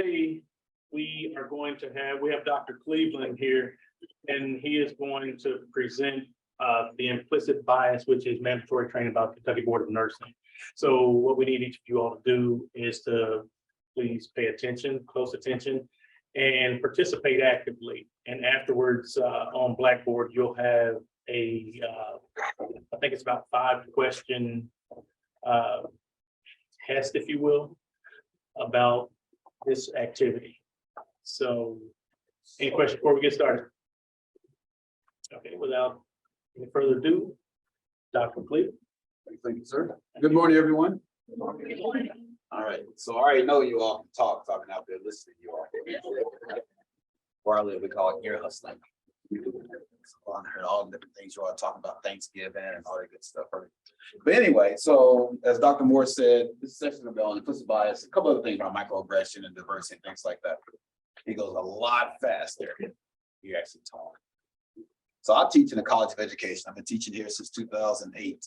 today we are going to we have Dr. Cleveland here, and he is going to present the implicit bias, which is mandatory training about Kentucky Board of Nursing. So what we need each of you all to do is to please pay attention, close attention, and participate actively. And afterwards on Blackboard, you'll have a, I think it's about 5-question test, if you will, about this activity. So any questions before we get started? Okay, without any further ado, Dr. Cleveland. Thank you, sir. Good morning, everyone. Good morning. All right, so I already know you all can talk, so I've been out there listening to you all. Where I live, we call it ear hustling. So I heard all the different things you all talking about Thanksgiving and all that good stuff. But anyway, so as Dr. Moore said, this session will be on implicit bias, a couple other things about microaggression and diversity and things like that. He goes a lot faster. You actually talk. So I teach in the College of Education. I've been teaching here since 2008.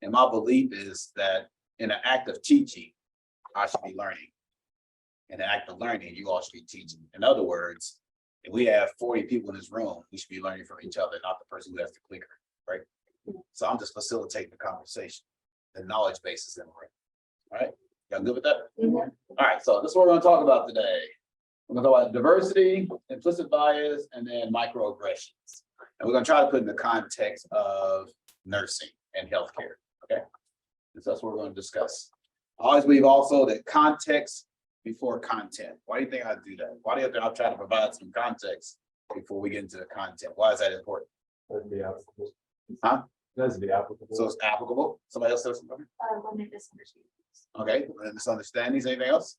And my belief is that in the act of teaching, I should be learning. In the act of learning, you all should be teaching. In other words, if we have 40 people in this room, we should be learning from each other, not the person who has the clicker, right? So I'm just facilitating the conversation. The knowledge base is in the room. All right, y'all good with that? Mm-hmm. All right, so this is what we're going to talk about today. We're going to talk about diversity, implicit bias, and then microaggressions. And we're going to try to put in the context of nursing and healthcare, okay? And so that's what we're going to discuss. I always believe also that context before content. Why do you think I do that? Why do you think I'll try to provide some context before we get into the content? Why is that important? That'd be applicable. Huh? That'd be applicable. So it's applicable. Somebody else says something? Limited misunderstandings. Okay, misunderstandings, anything else?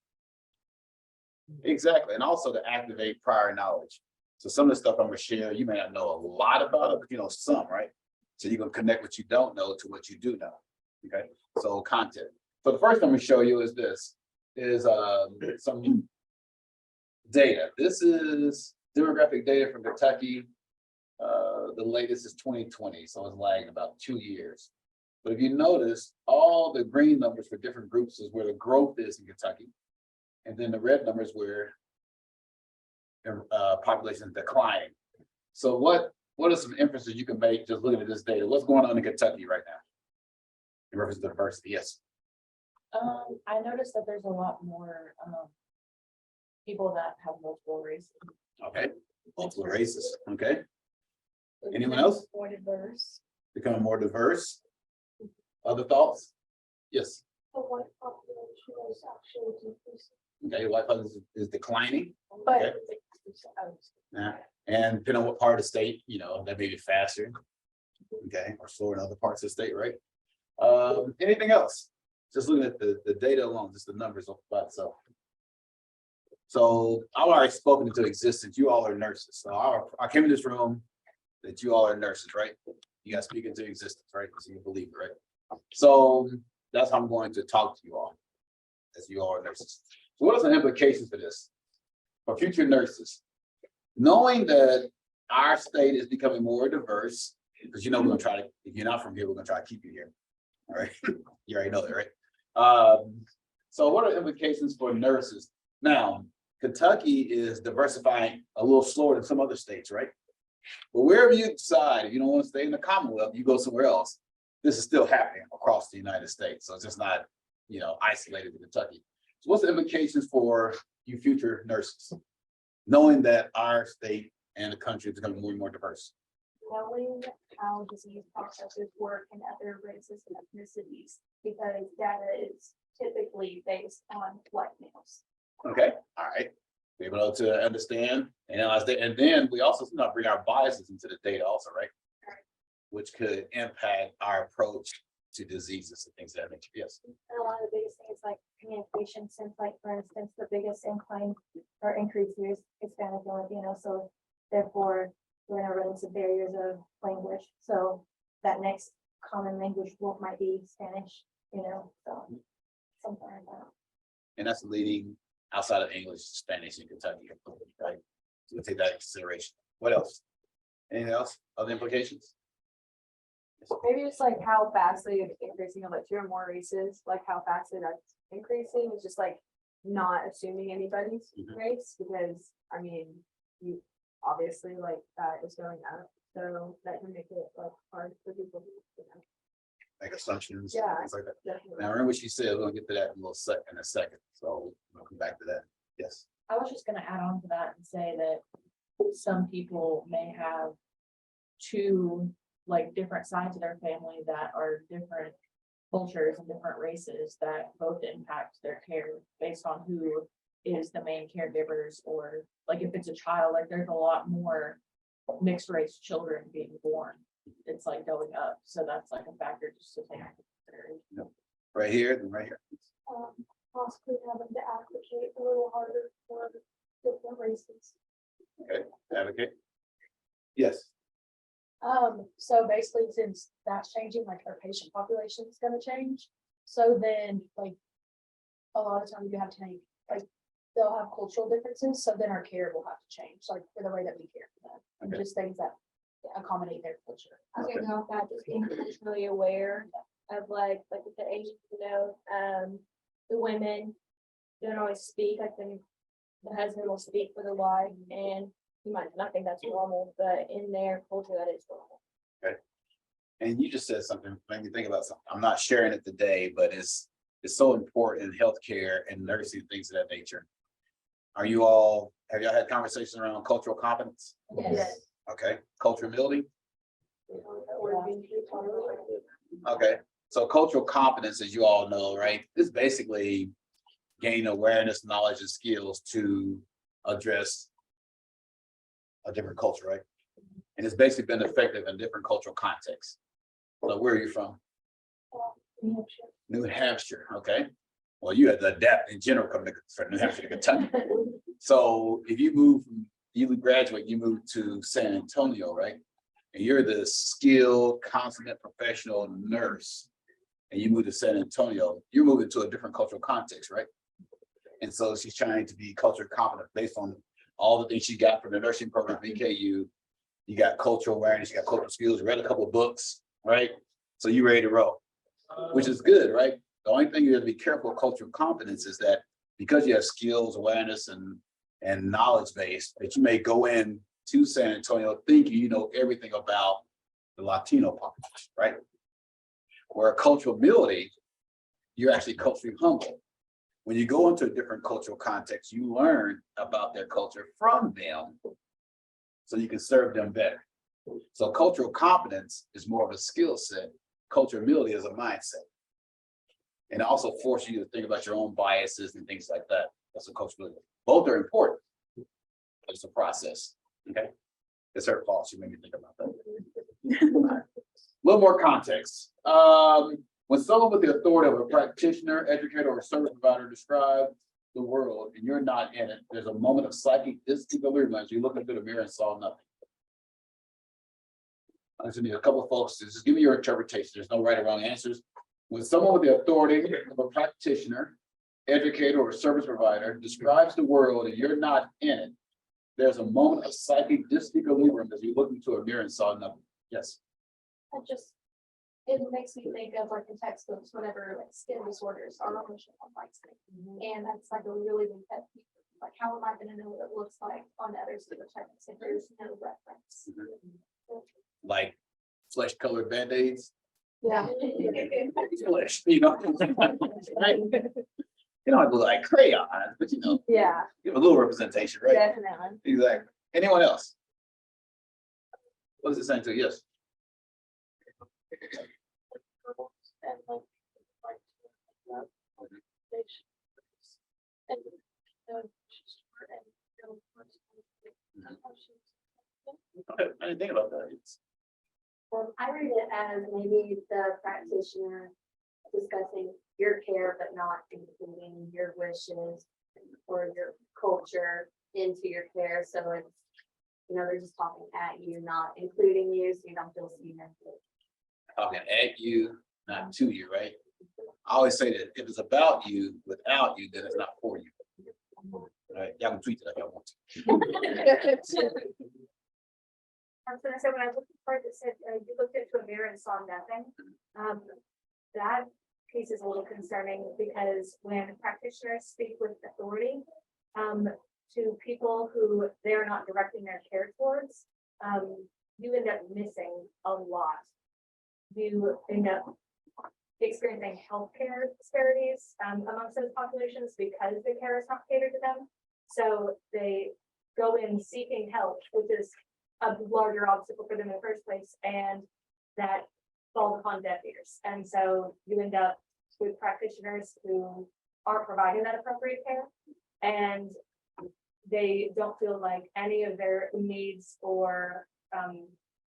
Exactly, and also to activate prior knowledge. So some of the stuff I'm gonna share, you may not know a lot about it, but you know some, right? So you're gonna connect what you don't know to what you do know, okay? So content. So the first thing I'm gonna show you is this, is some data. This is demographic data from Kentucky. The latest is 2020, so it's lagging about 2 years. But if you notice, all the green numbers for different groups is where the growth is in Kentucky. And then the red numbers where population is declining. So what are some inferences you can make just looking at this data? What's going on in Kentucky right now in reference to diversity? Yes. I noticed that there's a lot more people that have multiple races. Okay, multiple races. Okay, anyone else? More diverse. Becoming more diverse. Other thoughts? Yes. The white population is actually decreasing. Okay, white population is declining. But Okay. Yeah. And depending on what part of the state, you know, that may be faster. Okay, or slower in other parts of the state, right? Anything else? Just looking at the data alone, just the numbers by itself. So I've already spoken into existence. You all are nurses. So I came in this room that you all are nurses, right? You guys speak into existence, right? Because you believe it, right? So that's how I'm going to talk to you all, as you all are nurses. So what are some implications for this? For future nurses, knowing that our state is becoming more diverse, because you know we're gonna try to, if you're not from here, we're gonna try to keep you here. All right, you already know that, right? So what are the implications for nurses? Now, Kentucky is diversifying a little slower than some other states, right? But wherever you decide, if you don't want to stay in the Commonwealth, you go somewhere else. This is still happening across the United States. So it's just not, you know, isolated to Kentucky. So what's the implications for you future nurses, knowing that our state and the country is becoming more and more diverse? Knowing how disease processes work in other races and ethnicities, because data is typically based on white males. Okay, all right. Be able to understand and analyze that. And then we also sometimes bring our biases into the data also, right? Right. Which could impact our approach to diseases and things of that nature. Yes. And a lot of the biggest things like communication, since like for instance, the biggest incline or increase here is Hispanic and Latino. So therefore, we're gonna run into barriers of language. So that next common language might be Spanish, you know, so something like that. And that's leading outside of English, Spanish in Kentucky, right? So we'll take that into consideration. What else? Anything else? Other implications? Maybe it's like how fastly it's increasing of like 2 or more races, like how fastly that's increasing. It's just like not assuming anybody's Mhm. race, because, I mean, you, obviously, like, that is going up, so that can make it like hard for people to, Make assumptions. Yeah. Things like that. definitely. Now, remember what she said, we'll get to that in a second, so we'll come back to that. Yes. I was just gonna add on to that and say that some people may have two, like, different sides of their family that are different cultures and different races that both impact their care based on who is the main caregivers, or like if it's a child, like there's a lot more mixed race children being born. It's like going up, so that's like a factor just to take into consideration. Right here, then right here. Possibly having to advocate a little harder for different races. Okay, advocate. Yes. So basically, since that's changing, like our patient population is gonna change. So then, like, a lot of times you have to make, like, they'll have cultural differences, so then our care will have to change, like, for the way that we care for them. And Okay. just things that accommodate their culture. I was gonna go with that, just being culturally aware of like with the Asian, the women don't always speak, like the husband will speak for the wife, and you might not think that's normal, but in their culture, that is normal. And you just said something, made me think about something. I'm not sharing it today, but it's so important in healthcare and nursing, things of that nature. Have y'all had conversations around cultural competence? Yes. Okay, cultural humility? Okay, so cultural competence, as you all know, right, is basically gain awareness, knowledge, and skills to address a different culture, right? And it's basically been effective in different cultural contexts. So where are you from? New Hampshire, okay. Well, you had to adapt in general coming from New Hampshire to Kentucky. So if you graduate, you move to San Antonio, right? And you're the skilled, consummate professional nurse, and you move to San Antonio, you're moving to a different cultural context, right? And so she's trying to be culture competent based on all the things she got from the nursing program at VKU. You got cultural awareness, you got cultural skills, you read a couple of books, right? So you ready to roll, which is good, right? The only thing you have to be careful of cultural competence is that because you have skills, awareness, and knowledge base, that you may go in to San Antonio thinking you know everything about the Latino population, right? Where cultural humility, you're actually culturally humble. When you go into a different cultural context, you learn about their culture from them so you can serve them better. So cultural competence is more of a skill set. Cultural humility is a mindset. And it also forces you to think about your own biases and things like that. That's what cultural humility is. Both are important, but it's a process, okay? It's her fault, she made me think about that. A little more context. When someone with the authority of a practitioner, educator, or service provider describe the world and you're not in it, there's a moment of psychic disequilibrium as you look into the mirror and saw nothing. I just need a couple of folks to just give me your interpretation. There's no right or wrong answers. When someone with the authority of a practitioner, educator, or service provider describes the world and you're not in it, there's a moment of psychic disequilibrium as you look into a mirror and saw nothing. Yes. It makes me think of like the textbooks, whenever like skin disorders are on like skin. And that's like a really big pet peeve. Like, how am I gonna know what it looks like on the other stereotypes if there's no reference? Like flesh colored band-aids. Yeah. Flesh, you know. Right? You don't have to look like crayons, but you know, Yeah, give a little representation, right? definitely. Exactly. Anyone else? What is it saying to you? Yes. Okay, I didn't think about that. I read it as maybe the practitioner discussing your care, but not including your wishes or your culture into your care. So it's, they're just talking at you, not including you, so you don't feel seen. Talking at you, not to you, right? I always say that if it's about you, without you, then it's not for you. Right? Y'all can tweet it if y'all want to. I was gonna say, when I looked at the part that said, you looked into a mirror and saw nothing, that piece is a little concerning because when practitioners speak with authority, to people who they're not directing their care towards, you end up missing a lot. You end up experiencing healthcare disparities amongst those populations because the care is not catered to them. So they go in seeking help, which is a larger obstacle for them in the first place, and that falls upon deaf ears. And so you end up with practitioners who aren't providing that appropriate care, and they don't feel like any of their needs or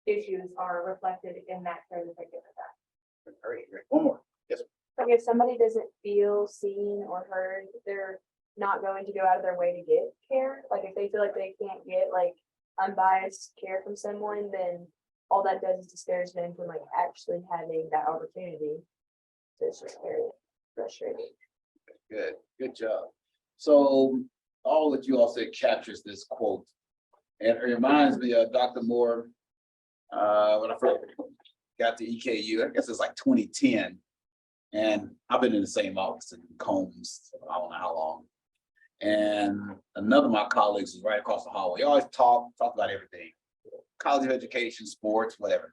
issues are reflected in that care that they give them. All right, great. One more. Yes. Like if somebody doesn't feel seen or heard, they're not going to go out of their way to get care. Like if they feel like they can't get like unbiased care from someone, then all that does is discourage them from like actually having that opportunity. So it's just very frustrating. Good, good job. So all that you all said captures this quote. And it reminds me of Dr. Moore, when I first got to EKU, I guess it's like 2010. And I've been in the same office in Combs, I don't know how long. And another of my colleagues was right across the hallway. We always talk about everything, college education, sports, whatever.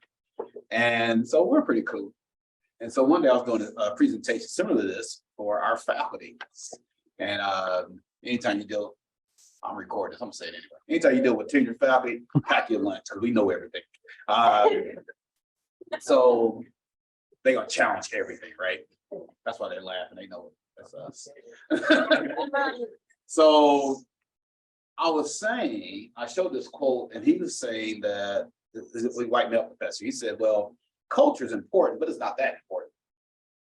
And so we're pretty cool. And so one day I was doing a presentation similar to this for our faculty. And anytime you deal, I'm recording this, I'm gonna say it anyway. Anytime you deal with tenured faculty, pack your lunch, because we know everything. So they're gonna challenge everything, right? That's why they're laughing, they know that's us. So I was saying, I showed this quote, and he was saying that the white male professor, he said, well, culture is important, but it's not that important.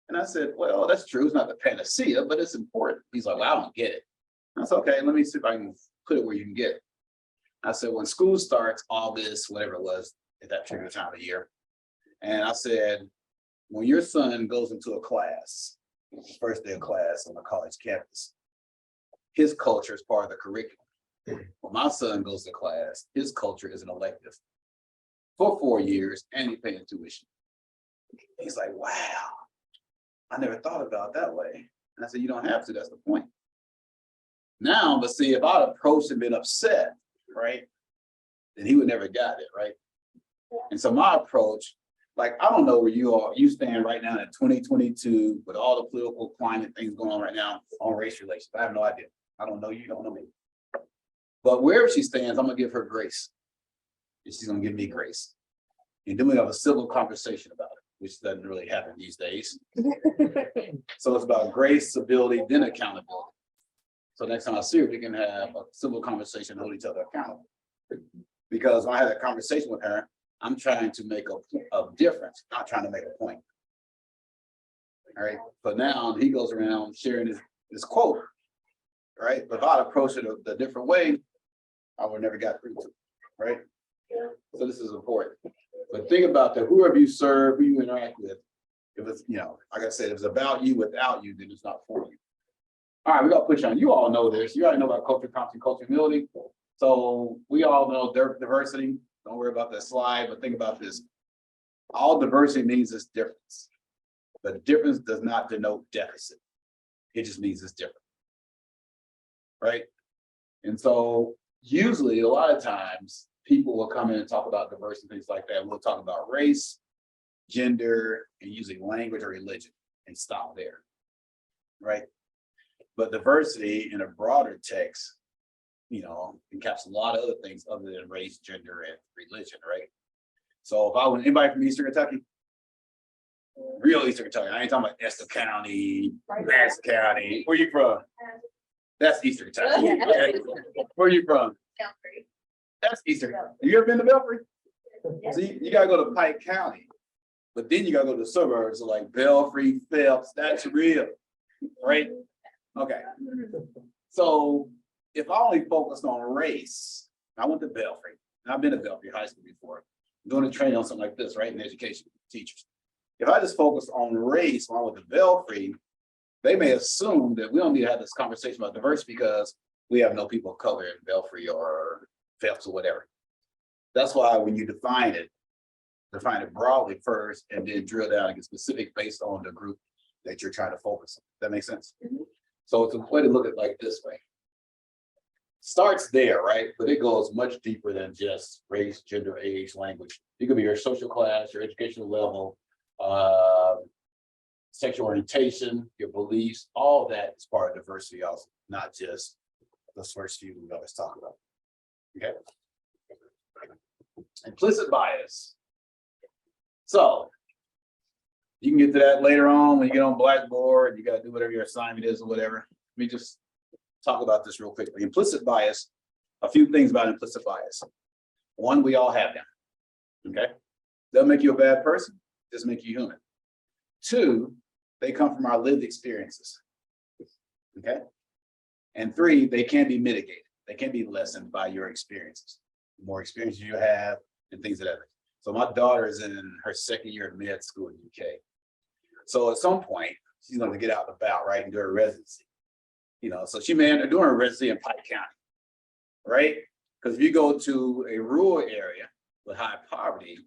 And I said, well, that's true, it's not the panacea, but it's important. He's like, well, I don't get it. I said, okay, let me see if I can put it where you can get it. I said, when school starts, August, whatever it was, at that particular time of year. And I said, when your son goes into a class, first day of class on a college campus, his culture is part of the curriculum. When my son goes to class, his culture is an elective for 4 years, and he's paying tuition. He's like, wow, I never thought about it that way. And I said, you don't have to, that's the point. Now, but see, if I'd approached and been upset, right, then he would never got it, right? And so my approach, like, I don't know where you stand right now in 2022 with all the political climate things going on right now on race relations. I have no idea. I don't know you, don't know me. But wherever she stands, I'm gonna give her grace. And she's gonna give me grace. And then we have a civil conversation about it, which doesn't really happen these days. So it's about grace, civility, then accountability. So next time I see her, we can have a civil conversation, hold each other accountable. Because when I had a conversation with her, I'm trying to make a difference, not trying to make a point. All right, but now he goes around sharing this quote, right? But if I'd approached it a different way, I would never got through to it, right? So this is important. But think about that, whoever you serve, who you interact with, if it's, you know, like I said, if it's about you without you, then it's not for you. All right, we gotta put you on. You all know this. You already know about culture, competence, culture, humility. So we all know diversity. Don't worry about that slide, but think about this. All diversity means is difference. But difference does not denote deficit. It just means it's different. Right? And so usually a lot of times people will come in and talk about diversity, things like that. We'll talk about race, gender, and using language or religion and stop there. Right? But diversity in a broader text, you know, encapsulates a lot of other things other than race, gender, and religion, right? So if I was anybody from Eastern Kentucky, real Eastern Kentucky, I ain't talking about Esther County, Bass County. Where you from? That's Eastern Kentucky. Okay. Where you from? Belfry. That's Eastern. You ever been to Belfry? See, you gotta go to Pike County, but then you gotta go to the suburbs like Belfry, Phelps. That's real, right? Okay. So if I only focused on race, I went to Belfry. And I've been to Belfry High School before, doing a training on something like this, right? In education, teachers. If I just focused on race when I went to Belfry, they may assume that we don't need to have this conversation about diversity because we have no people of color in Belfry or Phelps or whatever. That's why when you define it broadly first and then drill down and get specific based on the group that you're trying to focus on. That makes sense? So it's a way to look at it like this way. Starts there, right? But it goes much deeper than just race, gender, age, language. It could be your social class, your educational level, sexual orientation, your beliefs, all that is part of diversity also, not just the first few we always talk about. Okay. Implicit bias. So you can get to that later on when you get on Blackboard, you got to do whatever your assignment is or whatever. Let me just talk about this real quickly. Implicit bias, a few things about implicit bias. One, we all have them. Okay. They'll make you a bad person, just make you human. Two, they come from our lived experiences. Okay. And three, they can be mitigated. They can be lessened by your experiences. The more experiences you have and things of that. So my daughter is in her second year of med school in the UK. So at some point, she's going to get out and about, right, and do her residency. You know, so she may end up doing her residency in Pike County, right? Because if you go to a rural area with high poverty,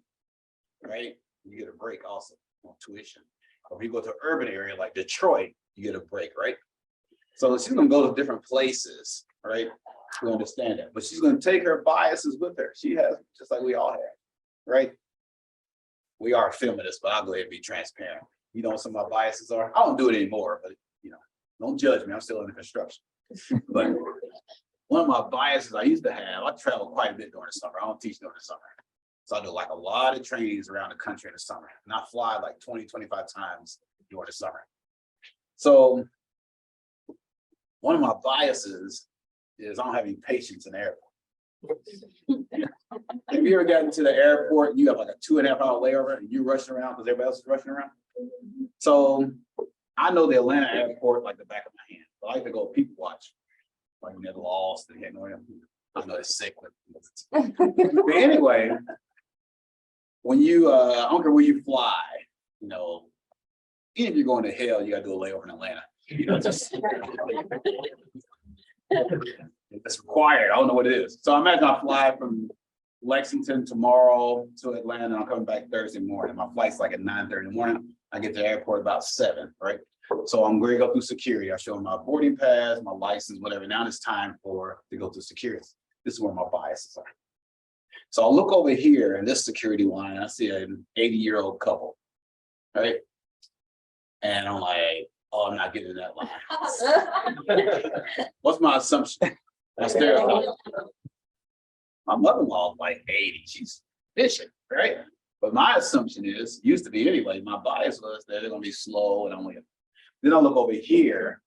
right, you get a break also on tuition. Or if you go to an urban area like Detroit, you get a break, right? So she's going to go to different places, right, to understand that. But she's going to take her biases with her. She has, just like we all have, right? We are feminists, but I'll go ahead and be transparent. You know what some of my biases are? I don't do it anymore, but you know, don't judge me. I'm still in the construction. But one of my biases I used to have, I travel quite a bit during the summer. I don't teach during the summer. So I do like a lot of trainings around the country in the summer. And I fly like 20, 25 times during the summer. So one of my biases is I don't have any patience in the airport. Have you ever gotten to the airport and you have like a 2.5 hour layover and you're rushing around because everybody else is rushing around? So I know the Atlanta airport like the back of my hand. I like to go people watch. Like when they're lost and getting around. I know it's sick. But anyway, when you, I don't care where you fly, you know, even if you're going to hell, you got to do a layover in Atlanta. You know, just it's required. I don't know what it is. So I imagine I fly from Lexington tomorrow to Atlanta. I'm coming back Thursday morning. My flight's like at 9:30 in the morning. I get to the airport about 7, right? So I'm going to go through security. I show them my boarding pass, my license, whatever. Now it's time to go through security. This is where my biases are. So I'll look over here in this security line. I see an 80-year-old couple, right? And I'm like, oh, I'm not getting in that line. What's my assumption? My stereotype. My mother-in-law is like 80. She's efficient, right? But my assumption is, used to be anyway, my bias was that they're going to be slow and I'm like, then I look over here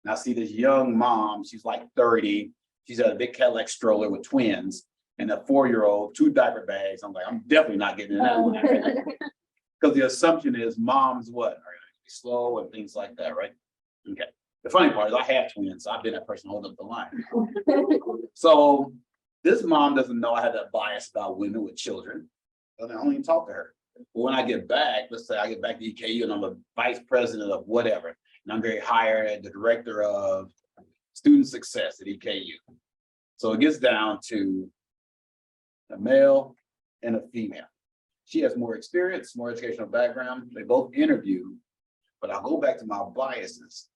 and I see this young mom. She's like 30. She's got a big Cadillac stroller with twins and a 4-year-old, 2 diaper bags. I'm like, I'm definitely not getting in that line. Because the assumption is moms what? Are going to be slow and things like that, right? Okay. The funny part is I have twins. So I've been that person holding up the line. So this mom doesn't know I have that bias about women with children. I don't even talk to her. But when I get back, let's say I get back to EKU and I'm a vice president of whatever, and I'm very hired, the director of student success at EKU. So it gets down to a male and a female. She has more experience, more educational background. They both interview, but I'll go back to my biases.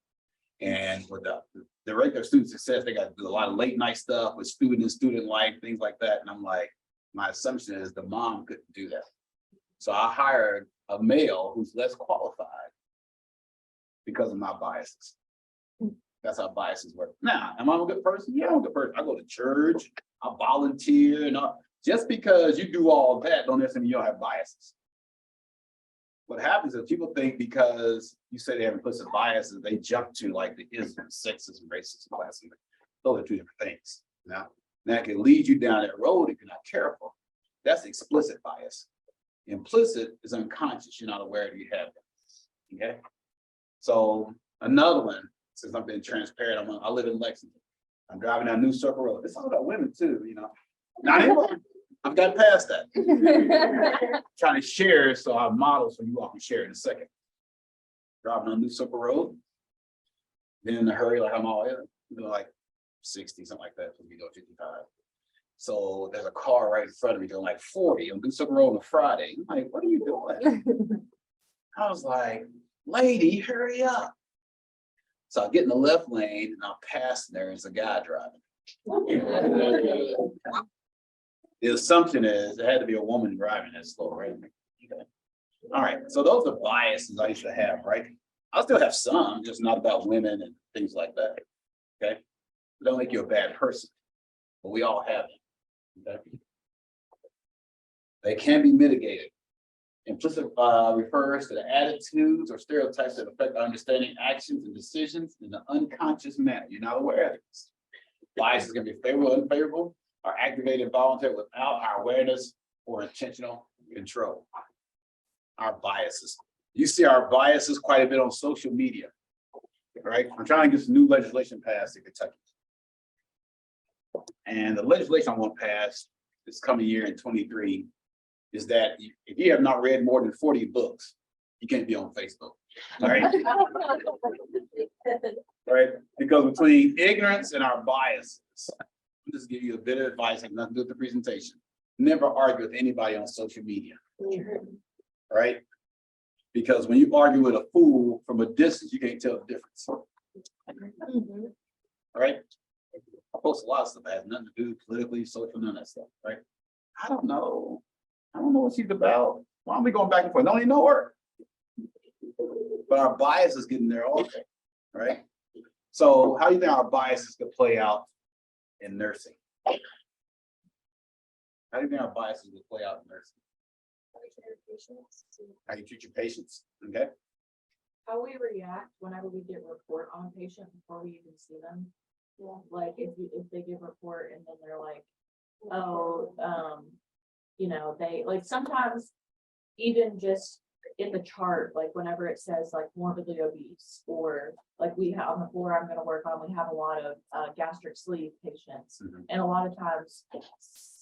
And with the director of student success, they got to do a lot of late night stuff with student life, things like that. And I'm like, my assumption is the mom couldn't do that. So I hired a male who's less qualified because of my biases. That's how biases work. Now, am I a good person? Yeah, I'm a good person. I go to church, I volunteer, and all. Just because you do all that, don't necessarily mean you don't have biases. What happens is people think because you say they have implicit biases, they jump to like the ism, sexism, racism, classism. Those are 2 different things. Now, that can lead you down that road if you're not careful. That's explicit bias. Implicit is unconscious. You're not aware that you have it. Okay. So another one, since I'm being transparent, I live in Lexington. I'm driving down New Circle Road. It's all about women too, you know. Not anymore. I've gotten past that. Trying to share so I model so you all can share in a second. Driving on New Circle Road. Then in a hurry, like I'm all like 60, something like that. We go 55. So there's a car right in front of me going like 40 on New Circle Road on a Friday. I'm like, what are you doing? I was like, lady, hurry up. So I get in the left lane and I'm passing there, there's a guy driving. The assumption is it had to be a woman driving that slow, right? Okay. All right, so those are biases I used to have, right? I still have some, just not about women and things like that. Okay, don't make you a bad person, but we all have them. Okay? They can be mitigated. Implicit refers to the attitudes or stereotypes that affect our understanding, actions, and decisions in an unconscious manner. You're not aware of this. Bias is going to be favorable, unfavorable, or activated voluntary without our awareness or intentional control. Our biases. You see our biases quite a bit on social media, right? I'm trying to get some new legislation passed in Kentucky. And the legislation I want passed this coming year in 23 is that if you have not read more than 40 books, you can't be on Facebook, all right? Right? Because between ignorance and our biases, I'll just give you a bit of advice, have nothing to do with the presentation. Never argue with anybody on social media, right? Because when you argue with a fool from a distance, you can't tell the difference. Right? I post a lot of stuff that has nothing to do politically, social, none of that stuff, right? I don't know what she's about. Why are we going back and forth? I don't even know her. But our bias is getting there all day, right? So how do you think our biases could play out in nursing? How do you think our biases would play out in nursing? How you treat your patients, okay? How we react whenever we get a report on a patient before we even see them. Yeah. Like if they give a report and then they're like, oh, you know, they like sometimes even just in the chart, like whenever it says like morbidly obese or like we have on the floor I'm gonna work on, we have a lot of gastric sleeve patients. And a lot of times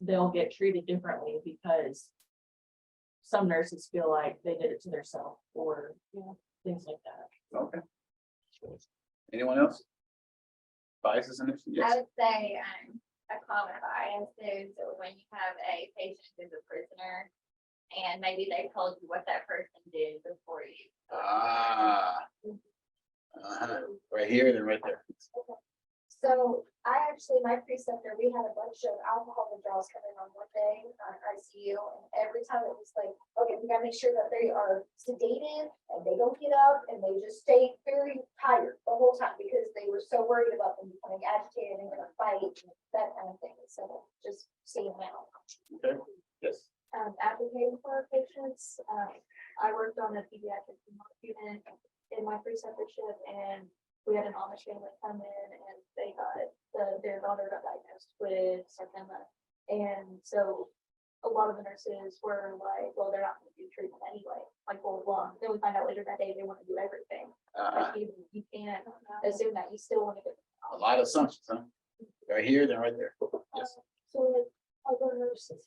they'll get treated differently because some nurses feel like they did it to themselves or things like that. Okay. Anyone else? Biases in this? I Yes. would say, a common bias is when you have a patient who's a prisoner and maybe they told you what that person did before you. Right here and right there. So I actually, my preceptor, we had a bunch of alcohol withdrawals coming on one day on ICU, and every time it was like, okay, we gotta make sure that they are sedated and they don't get up and they just stay very tired the whole time because they were so worried about them becoming agitated and gonna fight, that kind of thing. So just seeing that. Okay. Yes. Advocating for our patients. I worked on a pediatric unit in my preceptorship, and we had an Amish family come in and they got their daughter got diagnosed with sarcoma. And so a lot of the nurses were like, well, they're not going to do treatment anyway, like blah, blah, blah. Then we find out later that day they want to do everything. Like you can't assume that you still want to do. A lot of assumptions, huh? Right here, then right there. Yes. So like other nurses,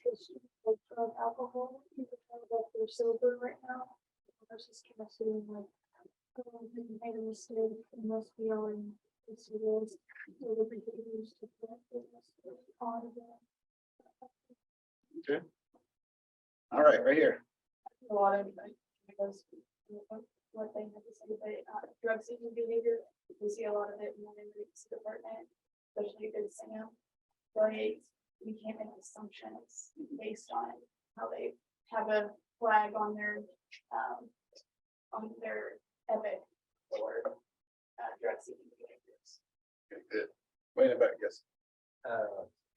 like from alcohol, you can tell that they're sober right now. Nurses can assume like, oh, they made a mistake, it must be on this is, so the behaviors to correct it must be on again. Okay. All right, right here. A lot of, because what they have to say, but drug seeking behavior, we see a lot of it in the emergency department, especially if it's, right, we can't make assumptions based on how they have a flag on their epic or drug seeking behaviors. Okay, good. Wait a minute, yes.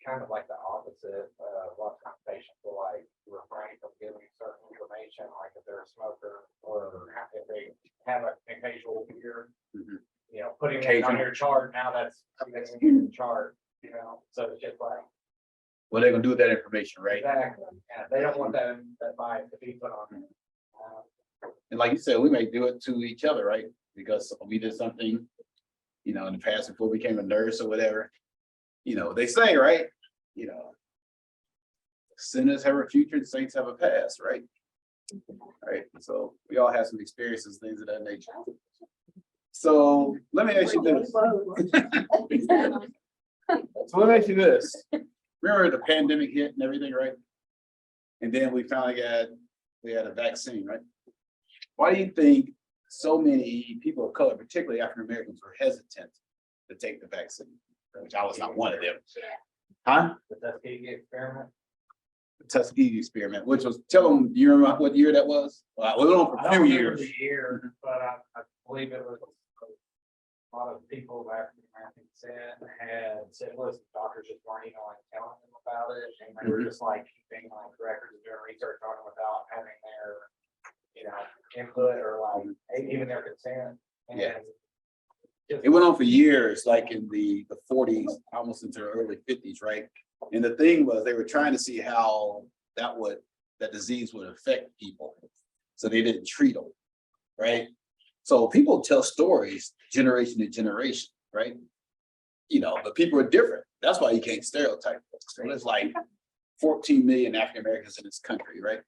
Kind of like the opposite, a lot of times patients will like refrain from giving certain information, like if they're a smoker or if they have an occasional beer. Mhm. You know, putting it on your chart, now that's in the chart, so it's just like. What they're gonna do with that information, right? Exactly, yeah, they don't want that bias to be put on them. And like you said, we may do it to each other, right? Because we did something, in the past before we became a nurse or whatever. They say, right? Sinners have a future and saints have a past, right? Right. So we all have some experiences, things of that nature. So let me ask you this. So let me ask you this. Remember the pandemic hit and everything, right? And then we finally we had a vaccine, right? Why do you think so many people of color, particularly African Americans, were hesitant to take the vaccine, which I was not one of them. Huh? The Tuskegee experiment. The Tuskegee experiment, which was, tell them, do you remember what year that was? Well, it went on for I a don't few remember years. the year, but I believe it was a lot of people of African American descent had said, listen, doctors just weren't even like telling them about it. And they were just like keeping like records of doing research on it without having their, input or like even their consent. And Yeah. just- It went on for years, like in the 40s, almost into the early 50s, right? And the thing was, they were trying to see how that disease would affect people. So they didn't treat them, right? So people tell stories generation to generation, right? But people are different. That's why you can't stereotype. So there's like 14 million African Americans in this country, right?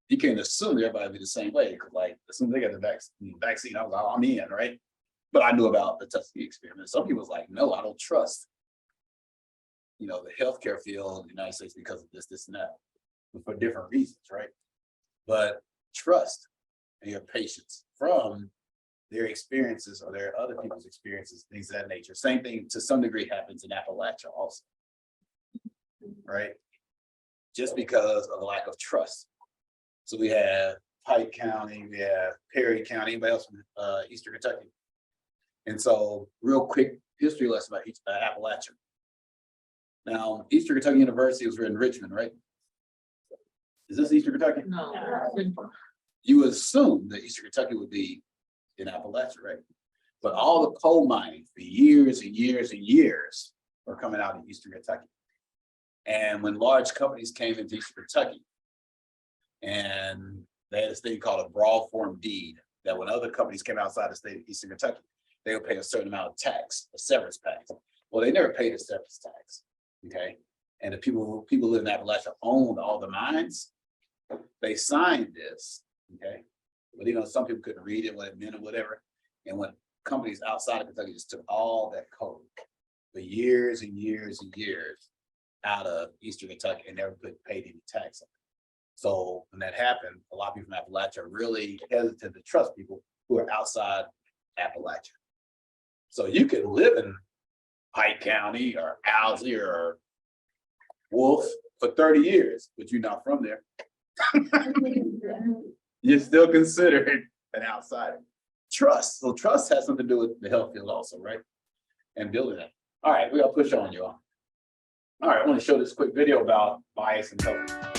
You can't assume everybody be the same way. Like, as soon as they got the vaccine, I was like, I'm in, right? But I knew about the Tuskegee experiment. Some people was like, no, I don't trust, the healthcare field in the United States because of this, and that, for different reasons, right? But trust your patients from their experiences or their other people's experiences, things of that nature. Same thing to some degree happens in Appalachia also, right? Just because of the lack of trust. So we have Pike County, we have Perry County, anybody else from Eastern Kentucky? And so real quick history lesson about Appalachia. Now, Eastern Kentucky University was in Richmond, right? Is this Eastern Kentucky? No. You would assume that Eastern Kentucky would be in Appalachia, right? But all the coal mining for years and years and years were coming out of Eastern Kentucky. And when large companies came into Eastern Kentucky, and they had this thing called a broad form deed, that when other companies came outside the state of Eastern Kentucky, they would pay a certain amount of tax, a severance tax. Well, they never paid a severance tax, okay? And the people who live in Appalachia owned all the mines. They signed this, okay? But some people couldn't read it, what it meant or whatever. And when companies outside of Kentucky just took all that coal for years and years and years out of Eastern Kentucky and never paid any tax on it. So when that happened, a lot of people from Appalachia are really hesitant to trust people who are outside Appalachia. So you could live in Pike County or Owsley or Wolf for 30 years, but you're not from there. You're still considered an outsider. Trust. So trust has something to do with the health field also, right? And building that. All right, we gotta push on, y'all. All right, I want to show this quick video about bias and health.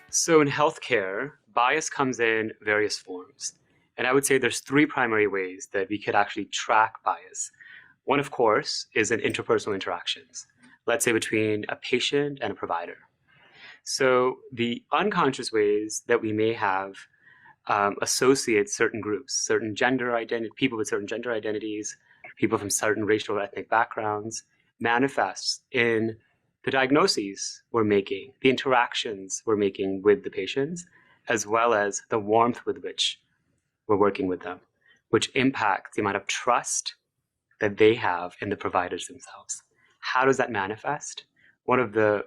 So in healthcare, bias comes in various forms. And I would say there's three primary ways that we could actually track bias. One, of course, is in interpersonal interactions, let's say between a patient and a provider. So the unconscious ways that we may have associate certain groups, certain gender identity, people with certain gender identities, people from certain racial or ethnic backgrounds, manifests in the diagnoses we're making, the interactions we're making with the patients, as well as the warmth with which we're working with them, which impacts the amount of trust that they have in the providers themselves. How does that manifest? One of the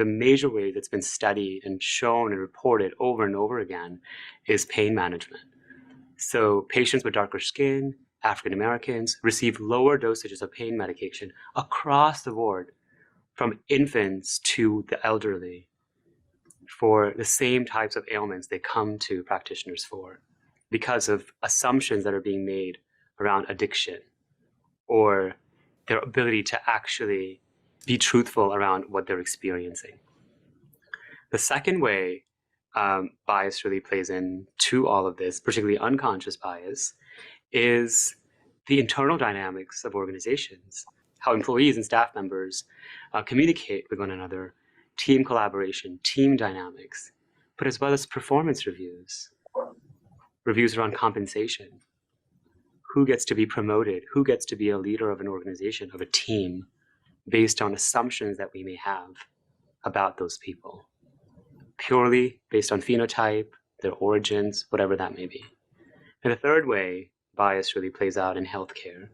major ways that's been studied and shown and reported over and over again is pain management. So patients with darker skin, African Americans, receive lower dosages of pain medication across the board, from infants to the elderly, for the same types of ailments they come to practitioners for, because of assumptions that are being made around addiction or their ability to actually be truthful around what they're experiencing. The second way bias really plays into all of this, particularly unconscious bias, is the internal dynamics of organizations, how employees and staff members communicate with one another, team collaboration, team dynamics, but as well as performance reviews, reviews around compensation, who gets to be promoted, who gets to be a leader of an organization, of a team, based on assumptions that we may have about those people, purely based on phenotype, their origins, whatever that may be. And the third way bias really plays out in healthcare,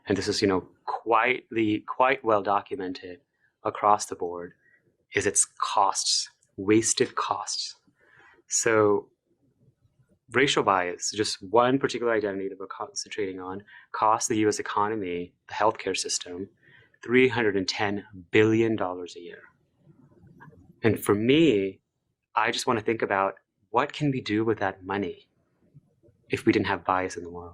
and this is, quite well documented across the board, is its costs, wasted costs. So racial bias, just one particular identity that we're concentrating on, costs the US economy, the healthcare system, $310 billion a year. And for me, I just want to think about what can we do with that money if we didn't have bias in the world.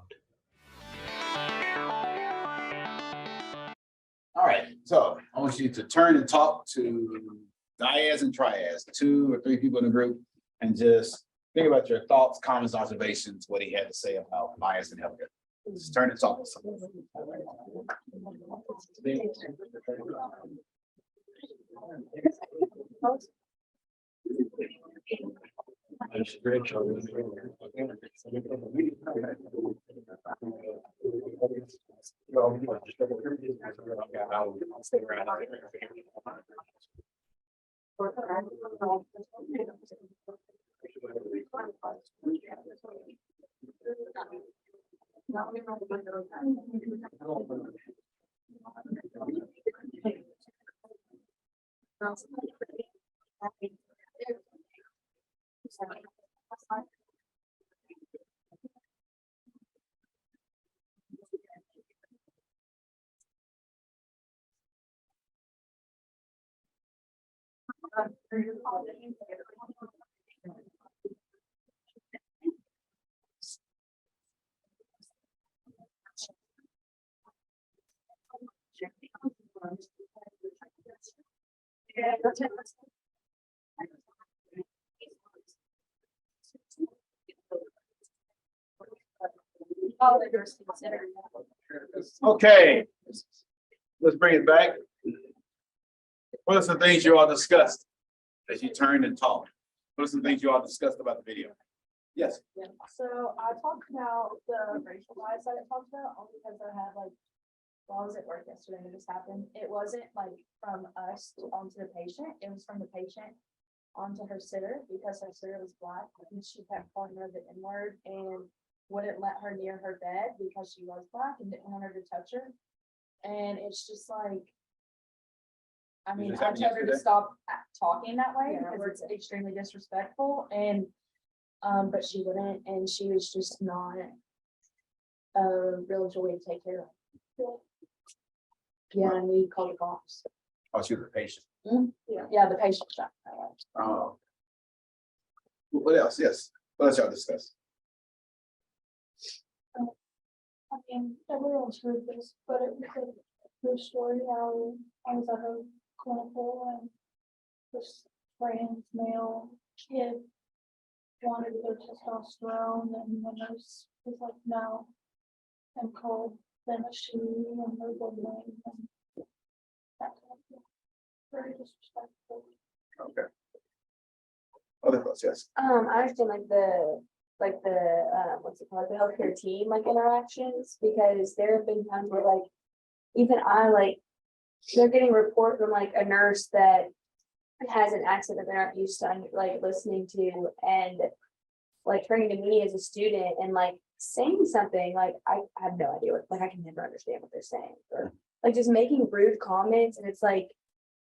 All right, so I want you to turn and talk to diads and triads, 2 or 3 people in the group, and just think about your thoughts, comments, observations, what he had to say about bias in healthcare. Just turn and talk to someone. Okay, let's bring it back. What are some things you all discussed as you turned and talked? What are some things you all discussed about the video? Yes. So I talked about the racial bias that I talked about, only because I had like, while I was at work yesterday and this happened, it wasn't like from us onto the patient, it was from the patient onto her sitter, because her sitter was Black, and she kept calling her the N-word and wouldn't let her near her bed because she was Black and didn't want her to touch her. And it's just like, I mean, this I happen told her to yesterday? stop talking that way because it's extremely disrespectful, and but she wouldn't, and she was just not a real joy to take care of. Yeah, and we called the cops. Oh, she was a patient. Yeah, the patient shot. Oh. What else? Yes. What else y'all discuss? I mean, everyone's heard this, but it was a true story. I was at a clinical and this trans male kid wanted their testosterone, and the nurse was like, no, and called them a she and their good name and that kind of thing. Very disrespectful. Okay. Other thoughts? Yes. I understand like the what's it called, the healthcare team like interactions, because there have been times where like even I like they're getting a report from like a nurse that has an accent that they're not used to like listening to, and like turning to me as a student and like saying something like I have no idea what, like I can never understand what they're saying, or like just making rude comments, and it's like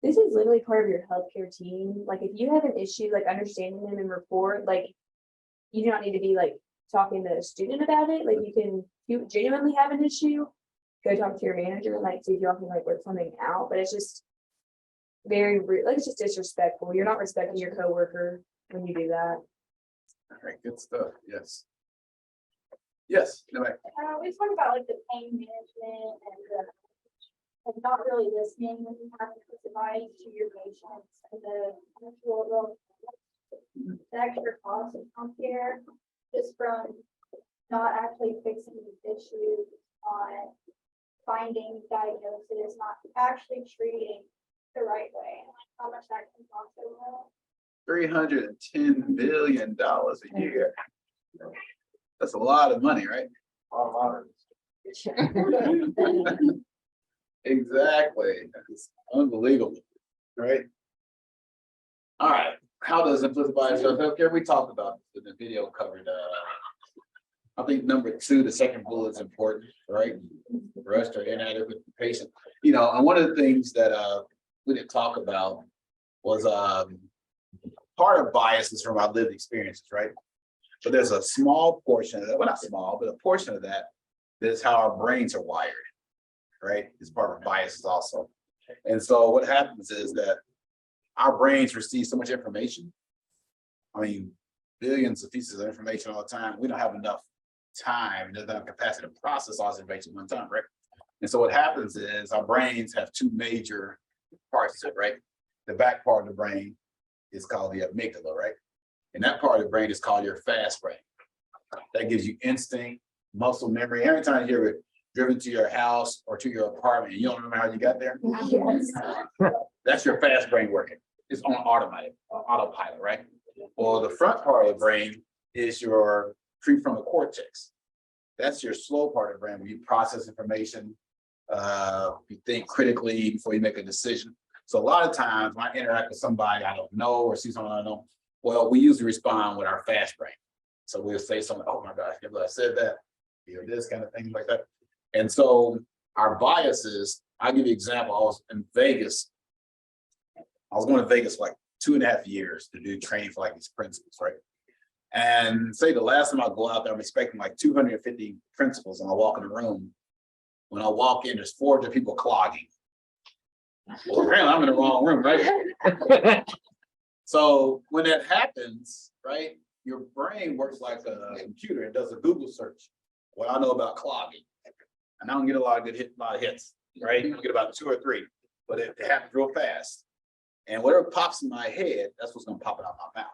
this is literally part of your healthcare team. Like if you have an issue, like understanding them and report, like you do not need to be like talking to a student about it. Like if you genuinely have an issue, go talk to your manager and like see if y'all can like work something out. But it's just very rude, like it's just disrespectful. You're not respecting your coworker when you do that. All right. Good stuff. Yes. Yes. No, right. We talk about like the pain management and not really listening when you have to advice to your patients and the extra cost of healthcare just from not actually fixing the issue on finding diagnosis, not actually treating the right way, how much that can cost overall. $310 billion a year. That's a lot of money, right? Exactly. It's unbelievable, right? All right. How does implicit bias affect healthcare? We talked about this, the video covered. I think number 2, the second bullet is important, right? rushed or inadequate patient. You know, and one of the things that we didn't talk about was part of bias is from our lived experiences, right? But there's a small portion of that, well, not small, but a portion of that is how our brains are wired, right? It's part of biases also. And so what happens is that our brains receive so much information. I mean, billions of pieces of information all the time. We don't have enough time, doesn't have capacity to process all this information at one time, right? And so what happens is our brains have two major parts to it, right? The back part of the brain is called the amygdala, right? And that part of the brain is called your fast brain. That gives you instinct, muscle memory. Every time you hear it driven to your house or to your apartment, and you don't remember how you got there, Yes. that's your fast brain working. It's on autopilot, right? Well, the front part of the brain is your prefrontal cortex. That's your slow part of the brain where you process information, you think critically before you make a decision. So a lot of times when I interact with somebody I don't know or see someone I don't know, well, we usually respond with our fast brain. So we'll say something, oh my gosh, I said that, you know, this kind of thing like that. And so our biases, I'll give you an example. I was in Vegas. I was going to Vegas for like 2.5 years to do training for like these principals, right? And say the last time I go out there, I'm expecting like 250 principals, and I walk in the room. When I walk in, there's 400 people clogging. Well, apparently I'm in the wrong room, right? So when that happens, right, your brain works like a computer. It does a Google search. What I know about clogging, and I don't get a lot of hits, right? You get about 2 or 3, but it happens real fast. And whatever pops in my head, that's what's going to pop it out my mouth.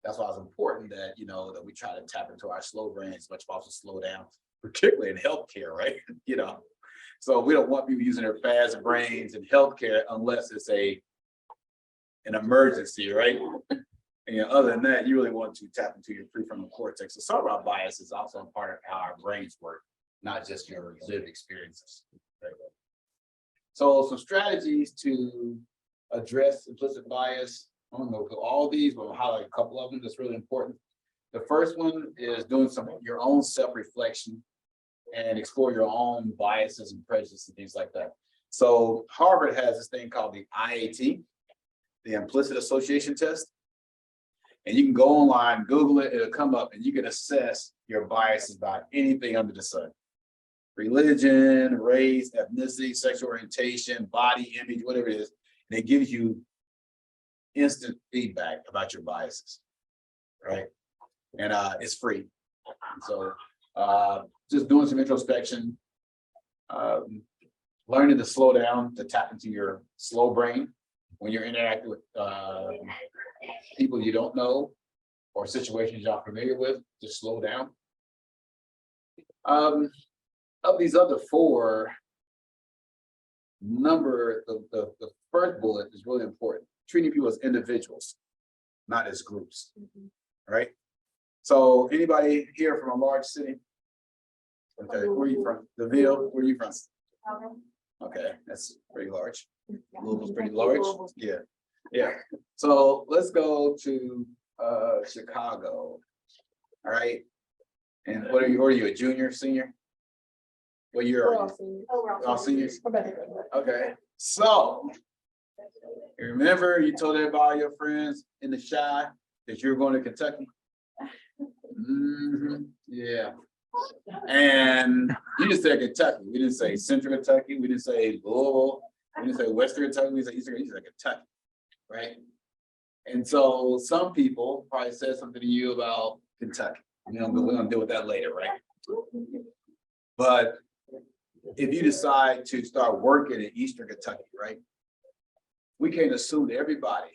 That's why it's important that, you know, that we try to tap into our slow brain as much as possible, slow down, particularly in healthcare, right? You know, so we don't want people using their fast brains in healthcare unless it's an emergency, right? And other than that, you really want to tap into your prefrontal cortex. So some of our bias is also a part of how our brains work, not just your lived experiences. Right? So some strategies to address implicit bias. I don't know all these, but I'll highlight a couple of them that's really important. The first one is doing some your own self-reflection and explore your own biases and prejudices and things like that. So Harvard has this thing called the IAT, the Implicit Association Test. And you can go online, Google it, it'll come up, and you can assess your biases about anything under the sun. Religion, race, ethnicity, sexual orientation, body image, whatever it is. And it gives you instant feedback about your biases, right? And it's free. So just doing some introspection, learning to slow down, to tap into your slow brain when you're interacting with people you don't know or situations you're not familiar with, just slow down. Of these other 4, the first bullet is really important. Treating people as individuals, not as groups, right? So anybody here from a large city? Okay, where are you from? DeVille, where are you from? Okay, that's pretty large. Louisville's pretty large. Yeah, yeah. So let's go to Chicago. All right. And what are you, a junior, senior? What year are you? All seniors? Okay, so remember you told everybody, your friends in the shy, that you're going to Kentucky? Yeah. And you just said Kentucky. We didn't say Central Kentucky. We didn't say Louisville. We didn't say Western Kentucky. We said Eastern. You said Kentucky, right? And so some people probably said something to you about Kentucky. We're gonna deal with that later, right? But if you decide to start working in Eastern Kentucky, right? We can't assume that everybody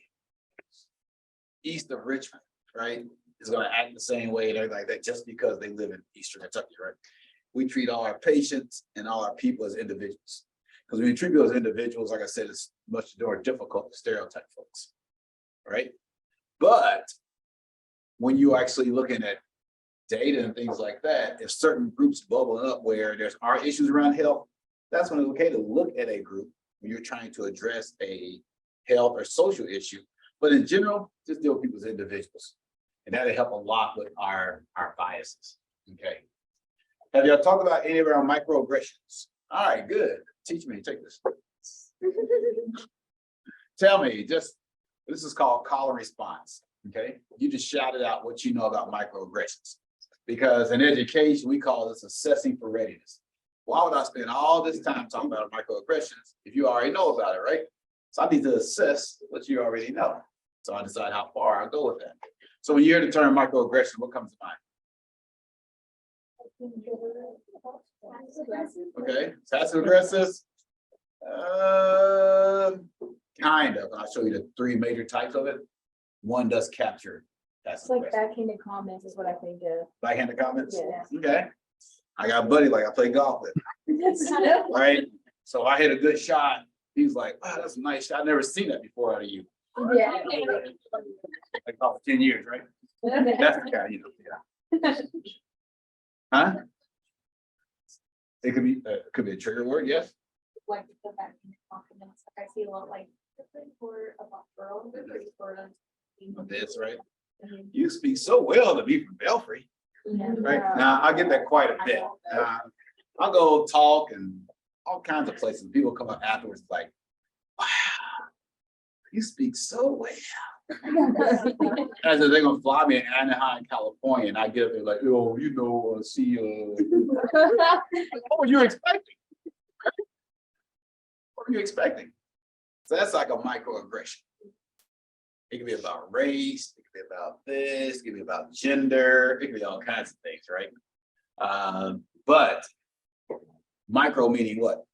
east of Richmond, right, is going to act the same way and everything like that just because they live in Eastern Kentucky, right? We treat all our patients and all our people as individuals. Because when you treat people as individuals, like I said, it's much more difficult to stereotype folks, right? But when you're actually looking at data and things like that, if certain groups bubbling up where there are issues around health, that's when it's okay to look at a group when you're trying to address a health or social issue. But in general, just deal with people as individuals. And that'll help a lot with our biases, okay? Have y'all talked about any of our microaggressions? All right, good. Teach me, take this. Tell me, this is called call and response, okay? You just shouted out what you know about microaggressions. Because in education, we call this assessing for readiness. Why would I spend all this time talking about microaggressions if you already know about it, right? So I need to assess what you already know. So I decide how far I go with that. So when you hear the term microaggression, what comes to mind? Okay, passive aggressive. Kind of. I'll show you the 3 major types of it. One does capture. It's Passive like aggressive. backhanded comments is what I think of. Backhanded comments. Yeah. Okay. I got a buddy like I play golf with, right? So if I hit a good shot, he's like, "Wow, that's a nice shot. I've never seen that before out of you." Yeah. Like golf for 10 years, right? That's the guy, yeah. Huh? It could be a trigger word, yes. Like the back confidence, like I see a lot like for about girls, they're pretty sort of. That's right. You speak so well to be from Belfry, right? Now, I get that quite a bit. I'll go talk and all kinds of places. People come up afterwards like, wow, you speak so well. As if they're gonna fly me in Anaheim, California, and I get up there like, oh, see, what were you expecting? What were you expecting? So that's like a microaggression. It could be about race, it could be about this, it could be about gender, it could be all kinds of things, right? But micro meaning what?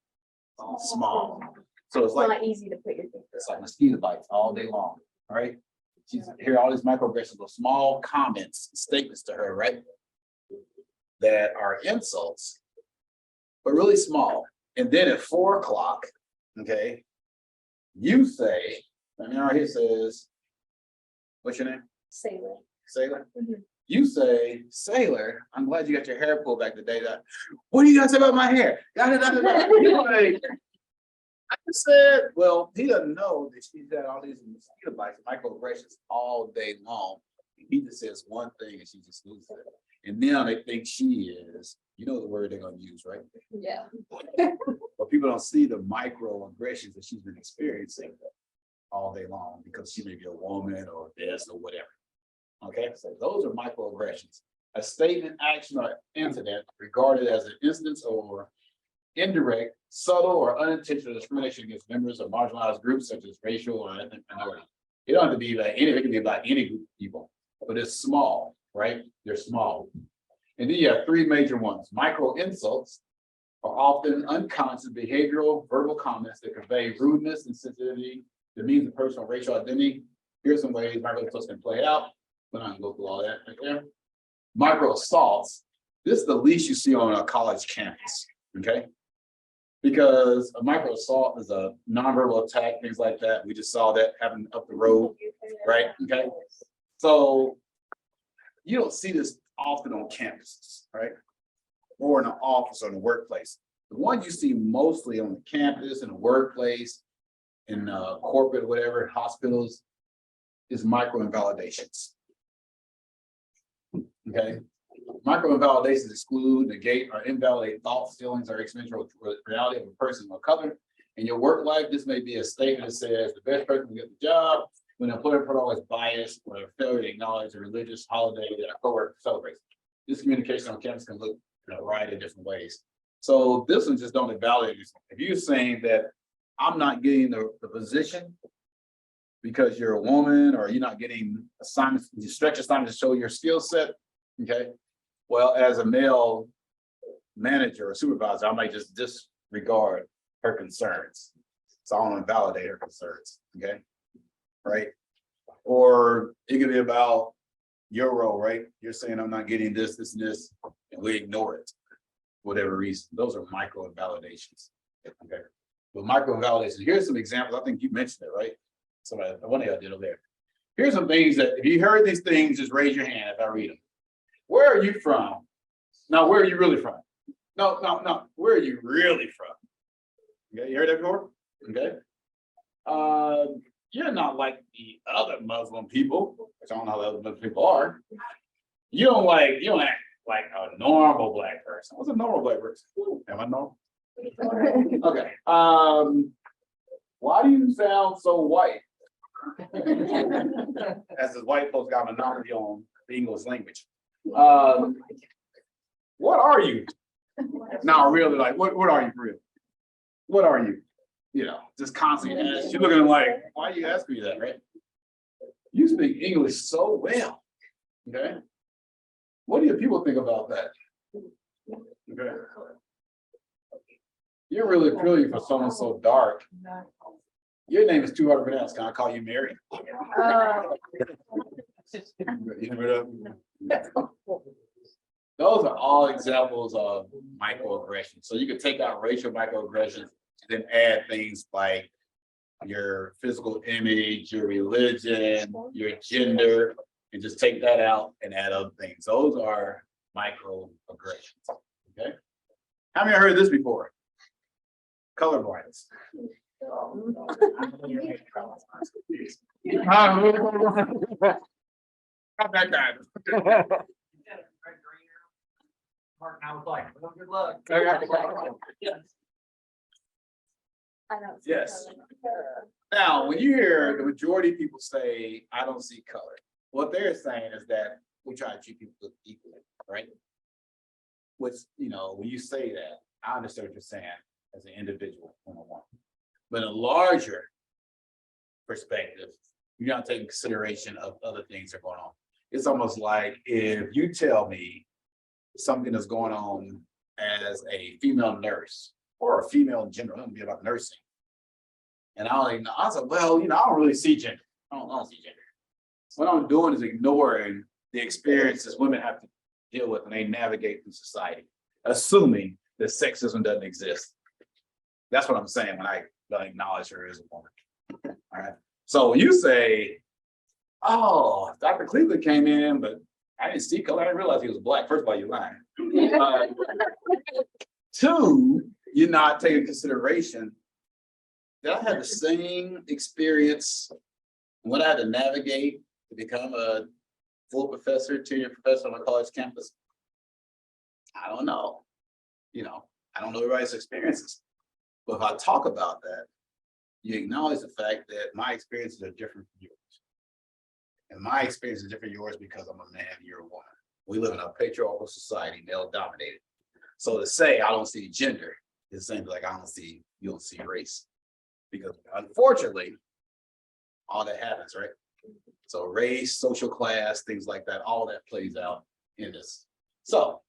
Small. So it's like Not easy to put your finger it's like mosquito bites all day long, all right? She's hear all these microaggressions, those small comments, statements to her, right? That are insults, but really small. And then at 4 o'clock, okay, you say, I mean, right here says, what's your name? Sailor. Sailor? Mhm. You say, Sailor, I'm glad you got your hair pulled back today. What do you guys say about my hair? You're like, I said, well, he doesn't know that she's had all these mosquito bites, microaggressions all day long. He just says one thing and she just loses it. And now they think she is, you know the word they're gonna use, right? Yeah. But people don't see the microaggressions that she's been experiencing all day long because she may be a woman or this or whatever. Okay, so those are microaggressions. A statement, action, or incident regarded as an instance or indirect, subtle, or unintentional discrimination against members of marginalized groups such as racial or ethnic minority. It don't have to be about any, it can be about any group of people, but it's small, right? They're small. And then you have 3 major ones. Micro insults are often unconscious behavioral verbal comments that convey rudeness and sensitivity that means the personal racial identity. Here's some ways micro insults can play out. We're not gonna go through all that right there. Micro assaults. This is the least you see on a college campus, okay? Because a micro assault is a nonverbal attack, things like that. We just saw that happen up the road, right? Okay. So you don't see this often on campuses, right? Or in an office or in the workplace. The one you see mostly on the campus, in the workplace, in corporate, whatever, hospitals, is micro invalidations. Okay. Micro invalidations exclude, negate, or invalidate thoughts, feelings, or experience or reality of a person or color. In your work life, this may be a statement that says the best person will get the job when an employer portal is biased or a failure to acknowledge a religious holiday that a coworker celebrates. This communication on campus can look in a variety of different ways. So this one just don't invalidate you. If you're saying that I'm not getting the position because you're a woman or you're not getting assignments, you stretch assignments to show your skill set, okay? Well, as a male manager or supervisor, I might just disregard her concerns. So I don't invalidate her concerns, okay? Right? Or it could be about your role, right? You're saying I'm not getting this, this, and this, and we ignore it, for whatever reason. Those are micro invalidations, okay? But micro invalidations, here's some examples. I think you mentioned it, right? Somebody, one of y'all did over there. Here's some things that if you heard these things, just raise your hand if I read them. Where are you from? Now, where are you really from? No. Where are you really from? Okay, you heard that before? Okay. You're not like the other Muslim people, which I don't know how the other Muslim people are. You don't act like a normal black person. What's a normal black person? Am I normal? Okay, why do you sound so white? As this white folks got a monopoly on the English language. What are you? No, really, like, what are you for real? What are you? You know, just constantly ask. You're looking like, why are you asking me that, right? You speak English so well. Okay. What do your people think about that? Okay. You're really pretty for someone so dark. Your name is too hard to pronounce. Can I call you Mary? Those are all examples of microaggressions. So you could take out racial microaggressions and then add things like your physical image, your religion, your gender, and just take that out and add other things. Those are microaggressions. Okay. How many have heard this before? Color blindness. Not that guy. Mark, I was like, well, good luck. I don't. see Yes. color. Now, when you hear the majority of people say, I don't see color, what they're saying is that we try to treat people equally, right? Which, you know, when you say that, I understand what you're saying as an individual, one-on-one. But in a larger perspective, you're not taking consideration of other things that are going on. It's almost like if you tell me something that's going on as a female nurse or a female in general, I'm gonna be about nursing. And I don't even know, I was like, well, you know, I don't really see gender. I don't see gender. What I'm doing is ignoring the experiences women have to deal with when they navigate through society, assuming that sexism doesn't exist. That's what I'm saying when I don't acknowledge her as a woman. All right. So when you say, oh, Dr. Cleveland came in, but I didn't see color, I didn't realize he was black. First of all, you're lying. Two, you're not taking consideration that I had the same experience when I had to navigate to become a full professor, tenure professor on a college campus. I don't know. You know, I don't know everybody's experiences. But if I talk about that, you acknowledge the fact that my experiences are different from yours. And my experience is different from yours because I'm a man, you're a woman. We live in a patriarchal society, male dominated. So to say I don't see gender is the same like you don't see race. Because unfortunately, all that happens, right? So race, social class, things like that, all that plays out in this. So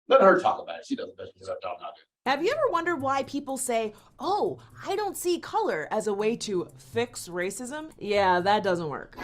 let her talk about it. She does the best job talking about it. Have you ever wondered why people say, oh, I don't see color as a way to fix racism? Yeah, that doesn't work.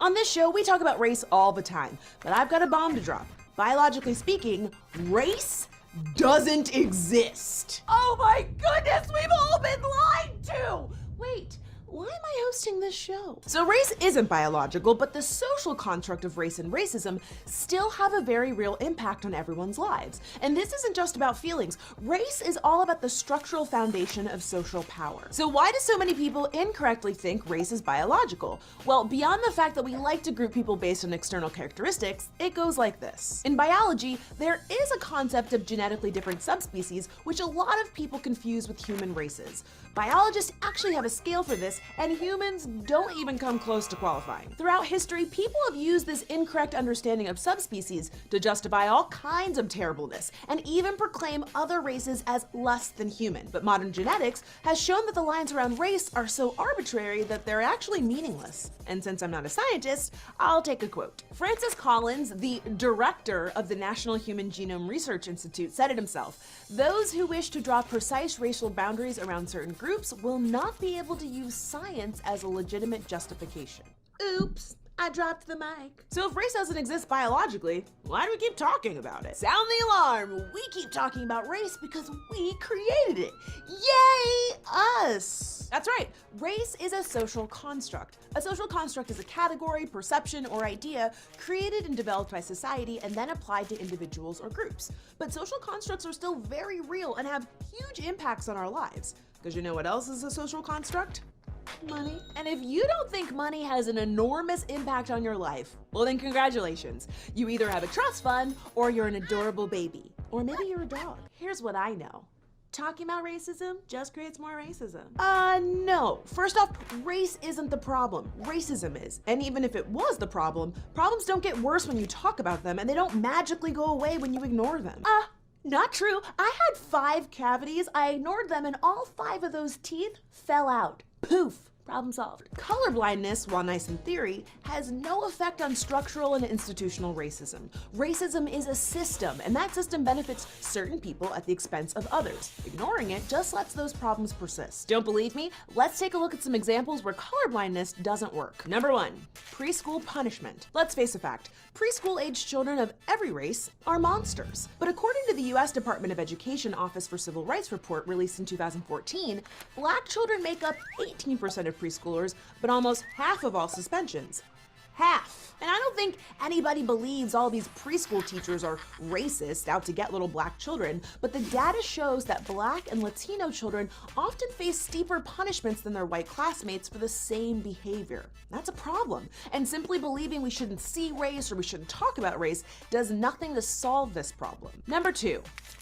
On this show, we talk about race all the time, but I've got a bomb to drop. Biologically speaking, race doesn't exist. Oh my goodness, we've all been lied to! Wait, why am I hosting this show? So race isn't biological, but the social construct of race and racism still have a very real impact on everyone's lives. And this isn't just about feelings. Race is all about the structural foundation of social power. So why do so many people incorrectly think race is biological? Well, beyond the fact that we like to group people based on external characteristics, it goes like this. In biology, there is a concept of genetically different subspecies, which a lot of people confuse with human races. Biologists actually have a scale for this, and humans don't even come close to qualifying. Throughout history, people have used this incorrect understanding of subspecies to justify all kinds of terribleness, and even proclaim other races as less than human. But modern genetics has shown that the lines around race are so arbitrary that they're actually meaningless. And since I'm not a scientist, I'll take a quote. Francis Collins, the director of the National Human Genome Research Institute, said it himself: "Those who wish to draw precise racial boundaries around certain groups will not be able to use science as a legitimate justification." Oops, I dropped the mic. So if race doesn't exist biologically, why do we keep talking about it? Sound the alarm! We keep talking about race because we created it. Yay, us! That's right, race is a social construct. A social construct is a category, perception, or idea created and developed by society and then applied to individuals or groups. But social constructs are still very real and have huge impacts on our lives. Because you know what else is a social construct? Money. And if you don't think money has an enormous impact on your life, well then congratulations. You either have a trust fund or you're an adorable baby. Or maybe you're a dog. Here's what I know. Talking about racism just creates more racism. No. First off, race isn't the problem. Racism is. And even if it was the problem, problems don't get worse when you talk about them, and they don't magically go away when you ignore them. Not true. I had 5 cavities, I ignored them, and all 5 of those teeth fell out. Poof. Problem solved. Colorblindness, while nice in theory, has no effect on structural and institutional racism. Racism is a system, and that system benefits certain people at the expense of others. Ignoring it just lets those problems persist. Don't believe me? Let's take a look at some examples where colorblindness doesn't work. Number 1, preschool punishment. Let's face a fact, preschool-aged children of every race are monsters. But according to the U.S. Department of Education Office for Civil Rights report released in 2014, Black children make up 18% of preschoolers, but almost half of all suspensions. Half. And I don't think anybody believes all these preschool teachers are racist out to get little Black children, but the data shows that Black and Latino children often face steeper punishments than their white classmates for the same behavior. That's a problem. And simply believing we shouldn't see race or we shouldn't talk about race does nothing to solve this problem. Number 2,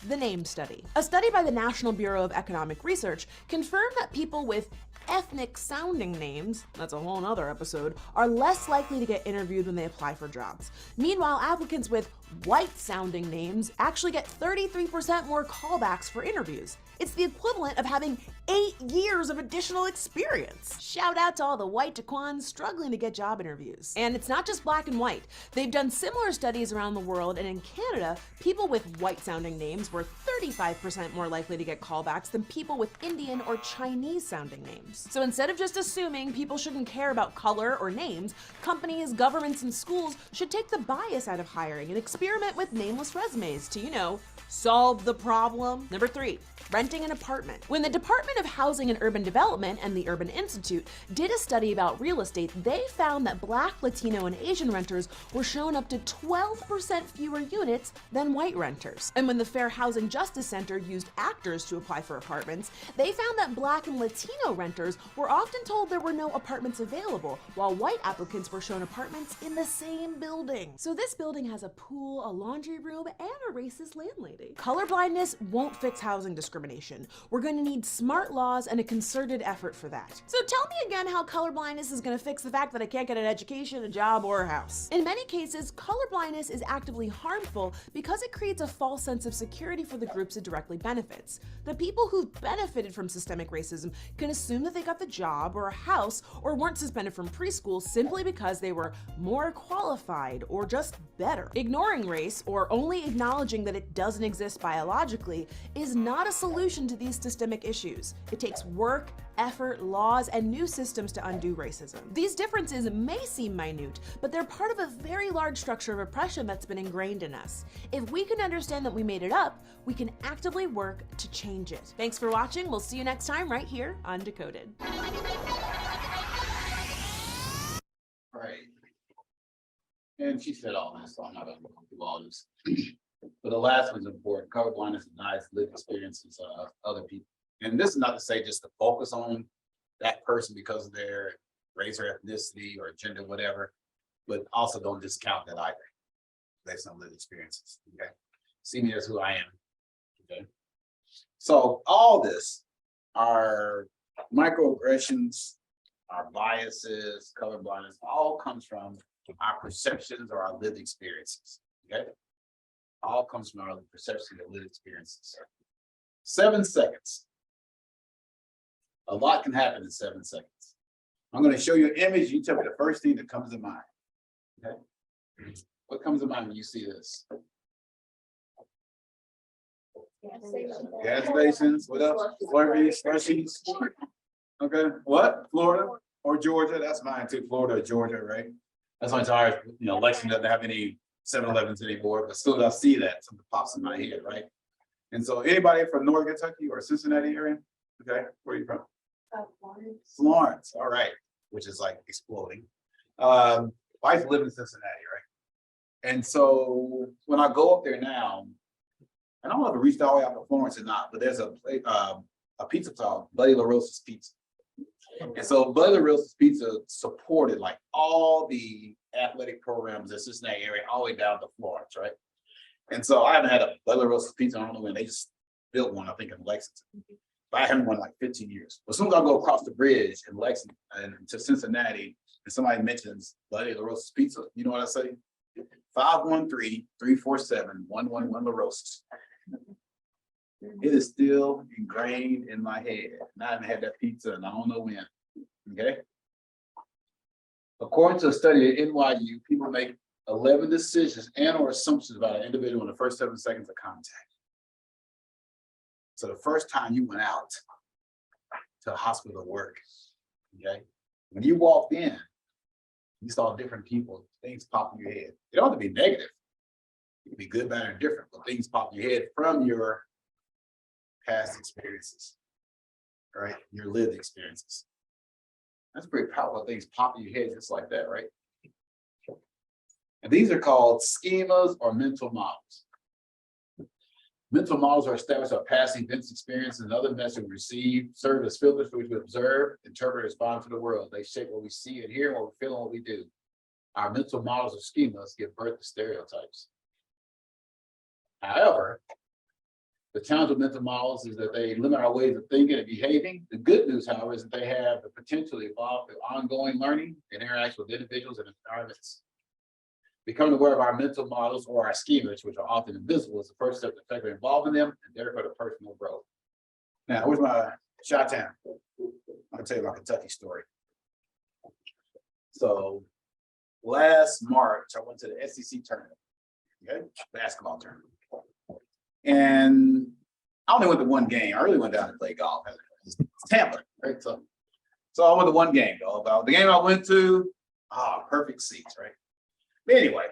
the name study. A study by the National Bureau of Economic Research confirmed that people with ethnic sounding names, that's a whole nother episode, are less likely to get interviewed when they apply for jobs. Meanwhile, applicants with white sounding names actually get 33% more callbacks for interviews. It's the equivalent of having 8 years of additional experience. Shout out to all the white Taquans struggling to get job interviews. And it's not just Black and white. They've done similar studies around the world, and in Canada, people with white sounding names were 35% more likely to get callbacks than people with Indian or Chinese sounding names. So instead of just assuming people shouldn't care about color or names, companies, governments, and schools should take the bias out of hiring and experiment with nameless resumes to, solve the problem. Number 3, renting an apartment. When the Department of Housing and Urban Development and the Urban Institute did a study about real estate, they found that Black, Latino, and Asian renters were shown up to 12% fewer units than white renters. And when the Fair Housing Justice Center used actors to apply for apartments, they found that Black and Latino renters were often told there were no apartments available, while white applicants were shown apartments in the same building. So this building has a pool, a laundry room, and a racist landlady. Colorblindness won't fix housing discrimination. We're going to need smart laws and a concerted effort for that. So tell me again how colorblindness is going to fix the fact that I can't get an education, a job, or a house. In many cases, colorblindness is actively harmful because it creates a false sense of security for the groups it directly benefits. The people who've benefited from systemic racism can assume that they got the job or a house or weren't suspended from preschool simply because they were more qualified or just better. Ignoring race or only acknowledging that it doesn't exist biologically is not a solution to these systemic issues. It takes work, effort, laws, and new systems to undo racism. These differences may seem minute, but they're part of a very large structure of oppression that's been ingrained in us. If we can understand that we made it up, we can actively work to change it. Thanks for watching. We'll see you next time right here on Decoded. All right. And she said all this, so I'm not gonna go through all this. But the last one's important. Colorblindness denies lived experiences of other people. And this is not to say just to focus on that person because of their race or ethnicity or gender, whatever, but also don't discount that either. Based on lived experiences. Okay. See me as who I am. Okay. So all this are microaggressions, our biases, colorblindness, all comes from our perceptions or our lived experiences. Okay. All comes from our perception of lived experiences. 7 seconds. A lot can happen in 7 seconds. I'm going to show you an image. You tell me the first thing that comes to mind. Okay. What comes to mind when you see this? Gas stations. What else? Slushies. Okay. What? Florida or Georgia? That's mine too. Florida or Georgia, right? That's why it's hard. Lexington doesn't have any 7-Elevens anymore, but still I see that something pops in my head, right? And so anybody from Northern Kentucky or Cincinnati area? Okay, where are you from? Florence. Florence, all right, which is like exploding. Wife live in Cincinnati, right? And so when I go up there now, I don't know if I reached all the way out to Florence or not, but there's a pizza called Buddy La Rosa's Pizza. And so Brother Wilson's Pizza supported like all the athletic programs in Cincinnati area, all the way down to Florence, right? And so I haven't had a Brother Wilson's Pizza, I don't know when, they just built one, I think in Lexington. But I haven't one in like 15 years. As soon as I go across the bridge in Lexington and to Cincinnati, and somebody mentions Buddy LaRosa's Pizza, you know what I say? 513-347-111 LaRosa's. It is still ingrained in my head. And I haven't had that pizza and I don't know when. Okay. According to a study at NYU, people make 11 decisions and or assumptions about an individual in the first 7 seconds of contact. So the first time you went out to a hospital to work, okay, when you walked in, you saw different people, things pop in your head. It don't have to be negative. It can be good, bad, or different, but things pop in your head from your past experiences, right? Your lived experiences. That's pretty powerful. Things pop in your head just like that, right? And these are called schemas or mental models. Mental models are established by past events, experiences, and other messages we receive, serve as filters for which we observe, interpret, and respond to the world. They shape what we see and hear, what we feel, and what we do. Our mental models or schemas give birth to stereotypes. However, the challenge with mental models is that they limit our ways of thinking and behaving. The good news, however, is that they have the potential to evolve through ongoing learning and interaction with individuals and environments. Becoming aware of our mental models or our schemas, which are often invisible, is the first step to effectively involving them and therefore the personal growth. Now, where's my Chi-Town? I'm gonna tell you my Kentucky story. So last March, I went to the SEC tournament, okay, basketball tournament. And I only went to one game. I really went down to play golf. It's Tampa, right? So I went to one game, though. About the game I went to, perfect seats, right? But anyway,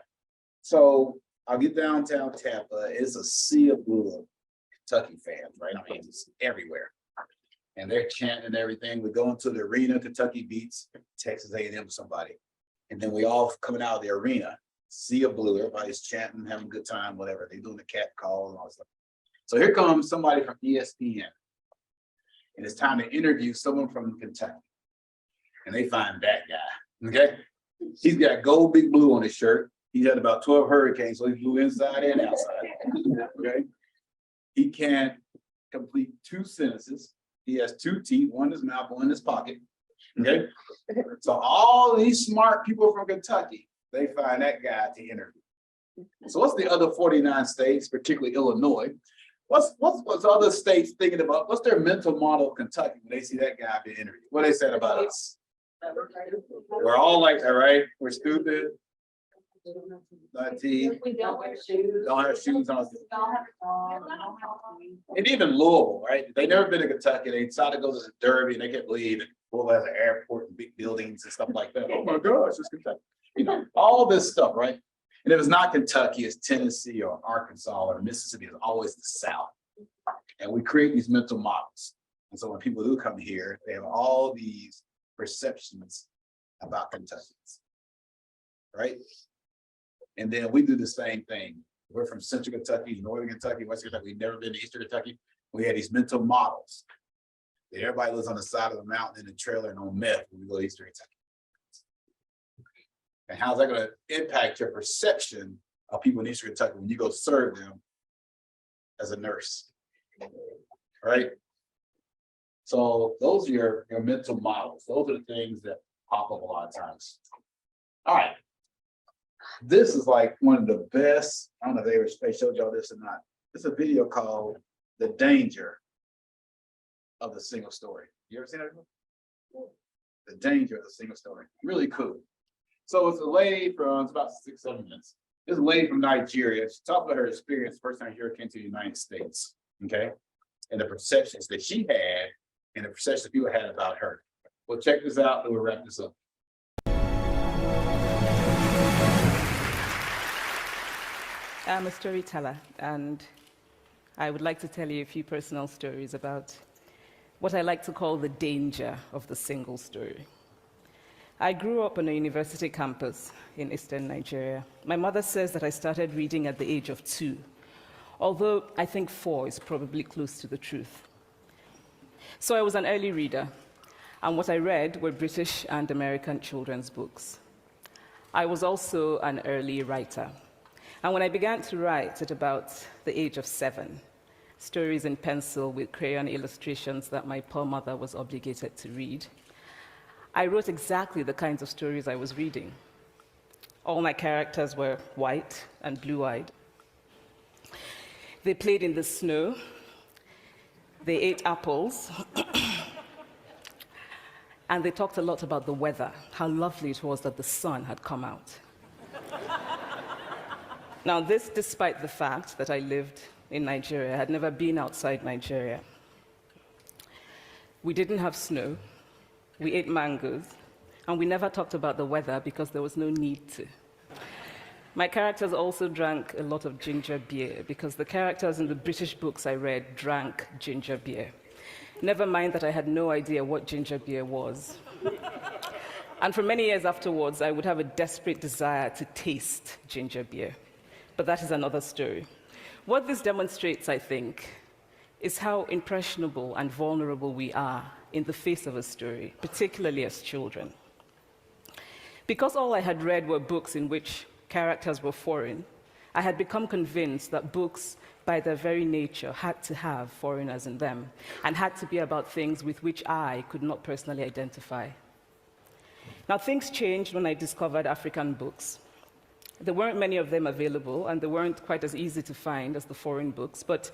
so I'll get downtown Tampa. It's a sea of blue of Kentucky fans, right? I mean, it's everywhere. And they're chanting and everything. We go into the arena, Kentucky beats Texas A&M somebody. And then we all coming out of the arena, sea of blue, everybody's chanting, having a good time, whatever. They're doing the cat call and all that stuff. So here comes somebody from ESPN. And it's time to interview someone from Kentucky. And they find that guy, okay? He's got gold big blue on his shirt. He's had about 12 hurricanes, so he's blue inside and outside, okay? He can't complete 2 sentences. He has 2 teeth, one in his mouth, one in his pocket, okay? So all these smart people from Kentucky, they find that guy to interview. So what's the other 49 states, particularly Illinois? What's other states thinking about? What's their mental model of Kentucky when they see that guy being interviewed? What they said about us? We're all like that, right? We're stupid. Not teeth. We don't wear shoes. Don't have shoes on. Don't have a dog. And even Louisville, right? They never been to Kentucky. They decided to go to the Derby and they can't believe it. Louisville has an airport and big buildings and stuff like that. Oh my gosh, it's Kentucky. You know, all this stuff, right? And if it's not Kentucky, it's Tennessee or Arkansas or Mississippi. It's always the South. And we create these mental models. And so when people do come here, they have all these perceptions about Kentuckians, right? And then we do the same thing. We're from Central Kentucky, Northern Kentucky, Western Kentucky. We've never been to Eastern Kentucky. We had these mental models. That everybody lives on the side of the mountain in the trailer and on meth when we go to Eastern Kentucky. And how's that going to impact your perception of people in Eastern Kentucky when you go serve them as a nurse, right? So those are your mental models. Those are the things that pop up a lot of times. All right. This is like one of the best. I don't know if they ever showed y'all this or not. It's a video called The Danger of the Single Story. You ever seen that? The Danger of the Single Story. Really cool. So it's a lady from, it's about 6-7 minutes. It's a lady from Nigeria. She talked about her experience the first time she came to the United States, okay? And the perceptions that she had and the perceptions people had about her. Well, check this out and we'll wrap this up. I'm a storyteller, and I would like to tell you a few personal stories about what I like to call the danger of the single story. I grew up on a university campus in eastern Nigeria. My mother says that I started reading at the age of 2, although I think 4 is probably close to the truth. So I was an early reader. And what I read were British and American children's books. I was also an early writer. And when I began to write at about the age of 7, stories in pencil with crayon illustrations that my poor mother was obligated to read, I wrote exactly the kinds of stories I was reading. All my characters were white and blue-eyed. They played in the snow. They ate apples. And they talked a lot about the weather, how lovely it was that the sun had come out. Now, this despite the fact that I lived in Nigeria. I had never been outside Nigeria. We didn't have snow. We ate mangoes. And we never talked about the weather because there was no need to. My characters also drank a lot of ginger beer because the characters in the British books I read drank ginger beer. Never mind that I had no idea what ginger beer was. And for many years afterwards, I would have a desperate desire to taste ginger beer. But that is another story. What this demonstrates, I think, is how impressionable and vulnerable we are in the face of a story, particularly as children. Because all I had read were books in which characters were foreign, I had become convinced that books, by their very nature, had to have foreigners in them and had to be about things with which I could not personally identify. Now, things changed when I discovered African books. There weren't many of them available, and they weren't quite as easy to find as the foreign books, but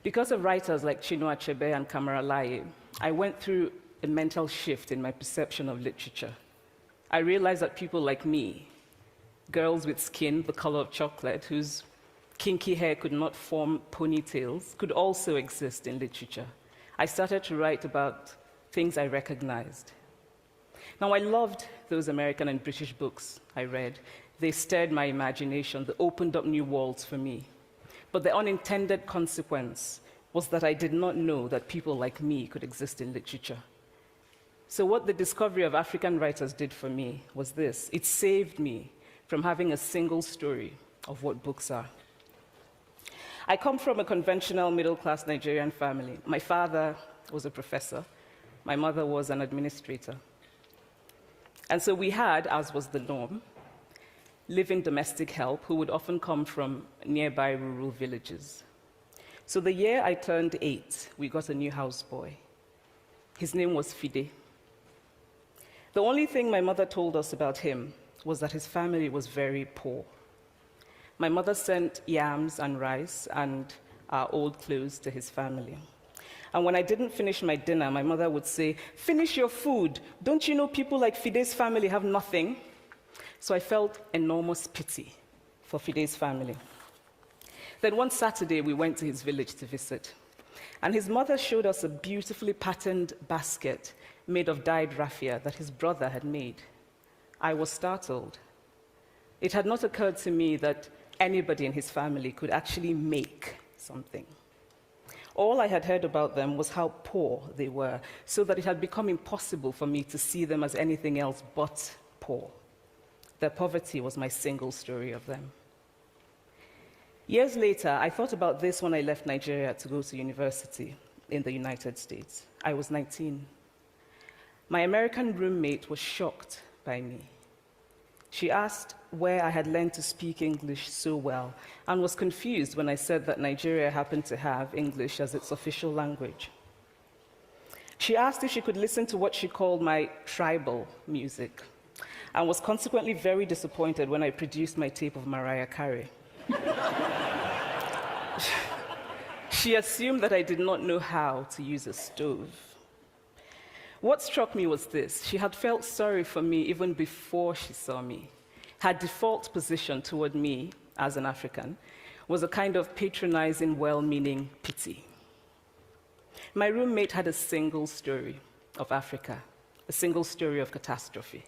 because of writers like Chinua Achebe and Kamaralaye, I went through a mental shift in my perception of literature. I realized that people like me, girls with skin the color of chocolate, whose kinky hair could not form ponytails, could also exist in literature. I started to write about things I recognized. Now, I loved those American and British books I read. They stirred my imagination. They opened up new worlds for me. But the unintended consequence was that I did not know that people like me could exist in literature. So what the discovery of African writers did for me was this. It saved me from having a single story of what books are. I come from a conventional middle-class Nigerian family. My father was a professor. My mother was an administrator. And so we had, as was the norm, live-in domestic help who would often come from nearby rural villages. So the year I turned 8, we got a new houseboy. His name was Fide. The only thing my mother told us about him was that his family was very poor. My mother sent yams and rice and our old clothes to his family. And when I didn't finish my dinner, my mother would say, "Finish your food. Don't you know people like Fide's family have nothing?" So I felt enormous pity for Fide's family. Then one Saturday, we went to his village to visit. And his mother showed us a beautifully patterned basket made of dyed raffia that his brother had made. I was startled. It had not occurred to me that anybody in his family could actually make something. All I had heard about them was how poor they were, so that it had become impossible for me to see them as anything else but poor. Their poverty was my single story of them. Years later, I thought about this when I left Nigeria to go to university in the United States. I was 19. My American roommate was shocked by me. She asked where I had learned to speak English so well and was confused when I said that Nigeria happened to have English as its official language. She asked if she could listen to what she called my tribal music and was consequently very disappointed when I produced my tape of Mariah Carey. She assumed that I did not know how to use a stove. What struck me was this. She had felt sorry for me even before she saw me. Her default position toward me, as an African, was a kind of patronizing, well-meaning pity. My roommate had a single story of Africa, a single story of catastrophe.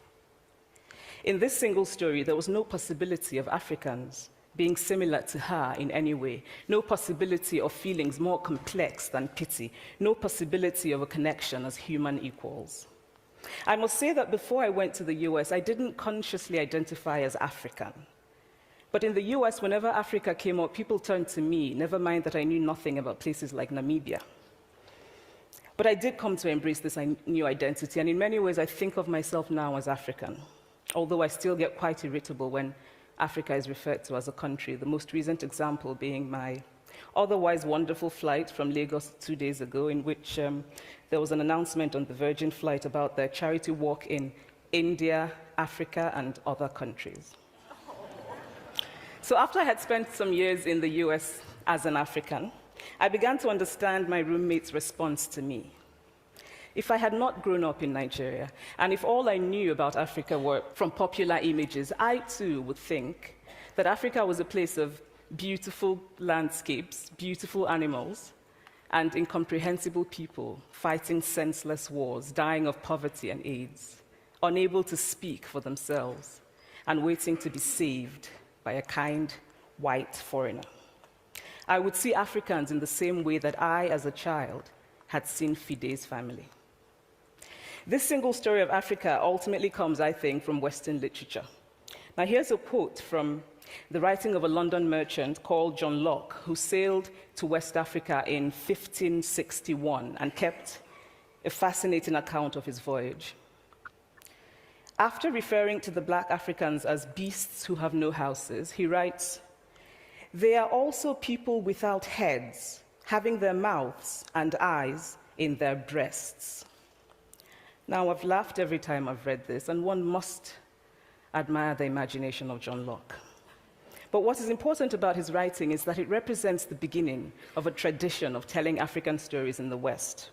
In this single story, there was no possibility of Africans being similar to her in any way, no possibility of feelings more complex than pity, no possibility of a connection as human equals. I must say that before I went to the US, I didn't consciously identify as African. But in the US, whenever Africa came up, people turned to me, never mind that I knew nothing about places like Namibia. But I did come to embrace this new identity, and in many ways, I think of myself now as African, although I still get quite irritable when Africa is referred to as a country, the most recent example being my otherwise wonderful flight from Lagos 2 days ago, in which there was an announcement on the Virgin flight about their charity walk in India, Africa, and other countries. So after I had spent some years in the US as an African, I began to understand my roommate's response to me. If I had not grown up in Nigeria, and if all I knew about Africa were from popular images, I too would think that Africa was a place of beautiful landscapes, beautiful animals, and incomprehensible people fighting senseless wars, dying of poverty and AIDS, unable to speak for themselves, and waiting to be saved by a kind white foreigner. I would see Africans in the same way that I, as a child, had seen Fide's family. This single story of Africa ultimately comes, I think, from Western literature. Now, here's a quote from the writing of a London merchant called John Locke, who sailed to West Africa in 1561 and kept a fascinating account of his voyage. After referring to the black Africans as beasts who have no houses, he writes, "They are also people without heads, having their mouths and eyes in their breasts." Now, I've laughed every time I've read this, and one must admire the imagination of John Locke. But what is important about his writing is that it represents the beginning of a tradition of telling African stories in the West,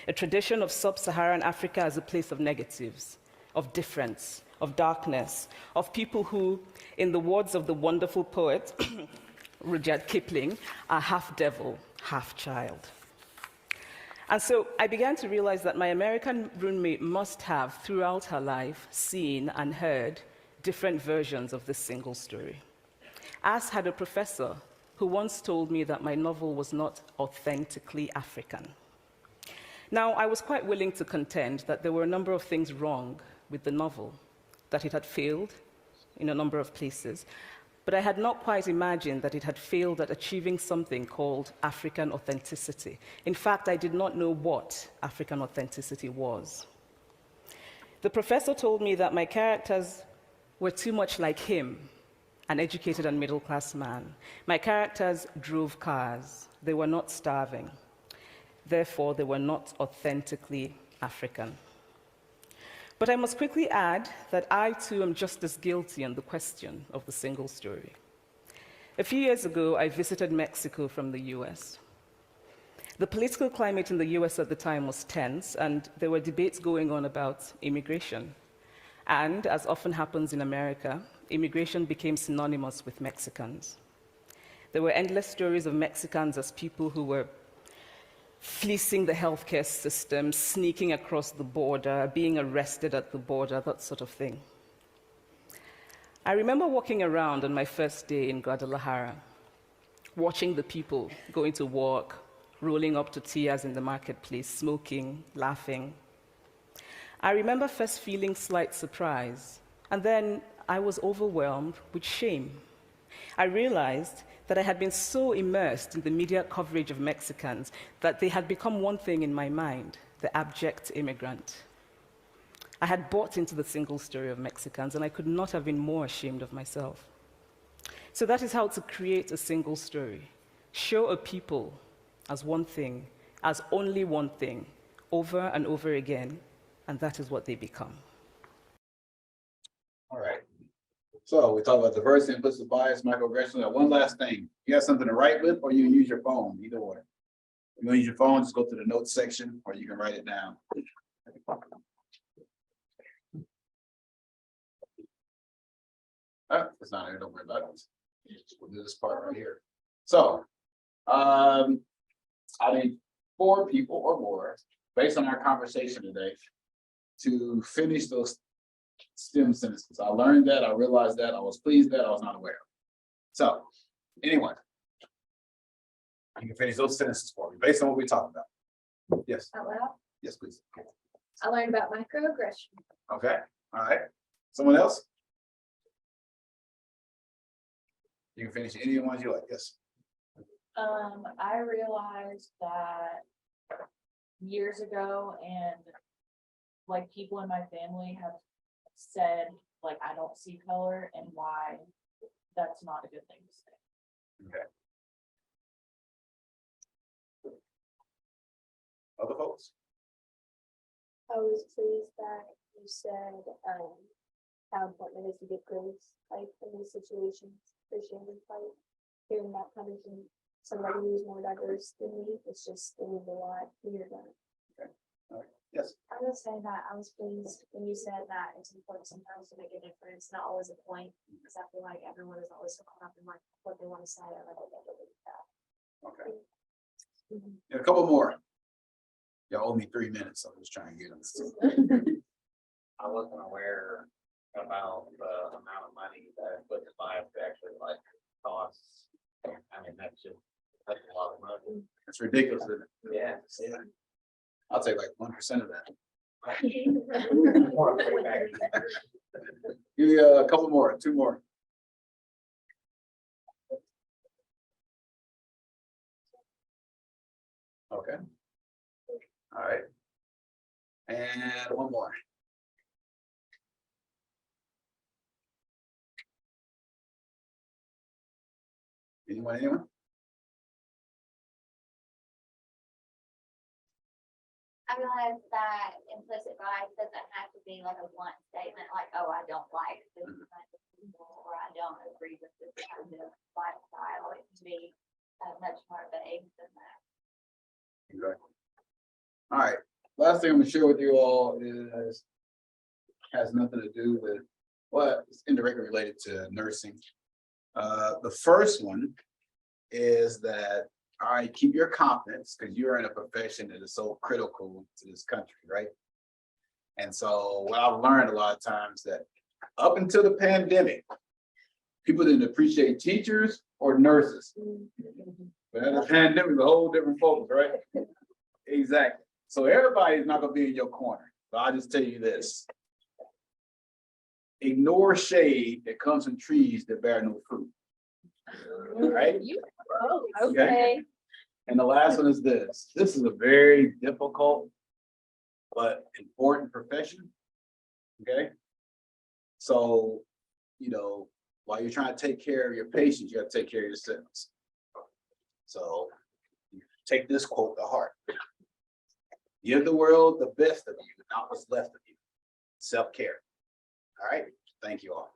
a tradition of sub-Saharan Africa as a place of negatives, of difference, of darkness, of people who, in the words of the wonderful poet Rudyard Kipling, are half devil, half child. And so I began to realize that my American roommate must have, throughout her life, seen and heard different versions of this single story. As had a professor who once told me that my novel was not authentically African. Now, I was quite willing to contend that there were a number of things wrong with the novel, that it had failed in a number of places, but I had not quite imagined that it had failed at achieving something called African authenticity. In fact, I did not know what African authenticity was. The professor told me that my characters were too much like him, an educated and middle-class man. My characters drove cars. They were not starving. Therefore, they were not authentically African. But I must quickly add that I, too, am just as guilty on the question of the single story. A few years ago, I visited Mexico from the US. The political climate in the US at the time was tense, and there were debates going on about immigration. And, as often happens in America, immigration became synonymous with Mexicans. There were endless stories of Mexicans as people who were fleecing the healthcare system, sneaking across the border, being arrested at the border, that sort of thing. I remember walking around on my first day in Guadalajara, watching the people going to work, rolling up tortillas in the marketplace, smoking, laughing. I remember first feeling slight surprise, and then I was overwhelmed with shame. I realized that I had been so immersed in the media coverage of Mexicans that they had become one thing in my mind, the abject immigrant. I had bought into the single story of Mexicans, and I could not have been more ashamed of myself. So that is how to create a single story. Show a people as one thing, as only one thing, over and over again, and that is what they become. All right. So we talked about diversity, implicit bias, microaggressions. Now, one last thing. You have something to write with, or you can use your phone, either way. You want to use your phone, just go to the notes section, or you can write it down. It's not here, don't worry about it. We'll do this part right here. So, I need 4 people or more, based on our conversation today, to finish those STEM sentences. I learned that, I realized that, I was pleased that, I was not aware of. So, anyone, you can finish those sentences for me, based on what we talked about. Yes, Out loud. yes, please. I learned about microaggression. Okay, all right. Someone else? You can finish any of the ones you like, yes. I realized that years ago, and like people in my family have said, like, I don't see color and why that's not a good thing to say. Okay. Other folks? I was pleased that you said, how important it is to get grace, like in these situations, appreciating, like, hearing that coming from somebody who's more diverse than me, it's just, it means a lot to hear that. Yes. I would say that I was pleased when you said that it's important sometimes to make a difference, not always a point, because I feel like everyone is always so caught up in like what they want to say, or like what they believe that. Okay. And a couple more. Y'all owe me 3 minutes, so I'm just trying to get them. I wasn't aware about the amount of money that put the bias actually like costs. I mean, that's a lot of money. It's ridiculous, isn't it? Yeah. Yeah. I'll take like 1% of that. More payback. Give me a couple more, 2 more. Okay. All right. And one more. Anyone? I realize that implicit bias doesn't have to be like a blunt statement, like, oh, I don't like this kind of people, or I don't agree with this kind of lifestyle. It can be much more vague than that. Exactly. All right, last thing I'm gonna share with you all has nothing to do with, well, it's indirectly related to nursing. The first one is that, all right, keep your confidence, because you're in a profession that is so critical to this country, right? And so what I've learned a lot of times that up until the pandemic, people didn't appreciate teachers or nurses. But at the pandemic, a whole different focus, right? Exactly. So everybody's not gonna be in your corner. But I'll just tell you this. Ignore shade that comes from trees that bear no fruit. All right? Oh, Okay. okay. And the last one is this. This is a very difficult but important profession. Okay? So, while you're trying to take care of your patients, you gotta take care of yourselves. So take this quote to heart. Give the world the best of you, not what's left of you. Self-care. All right. Thank you all.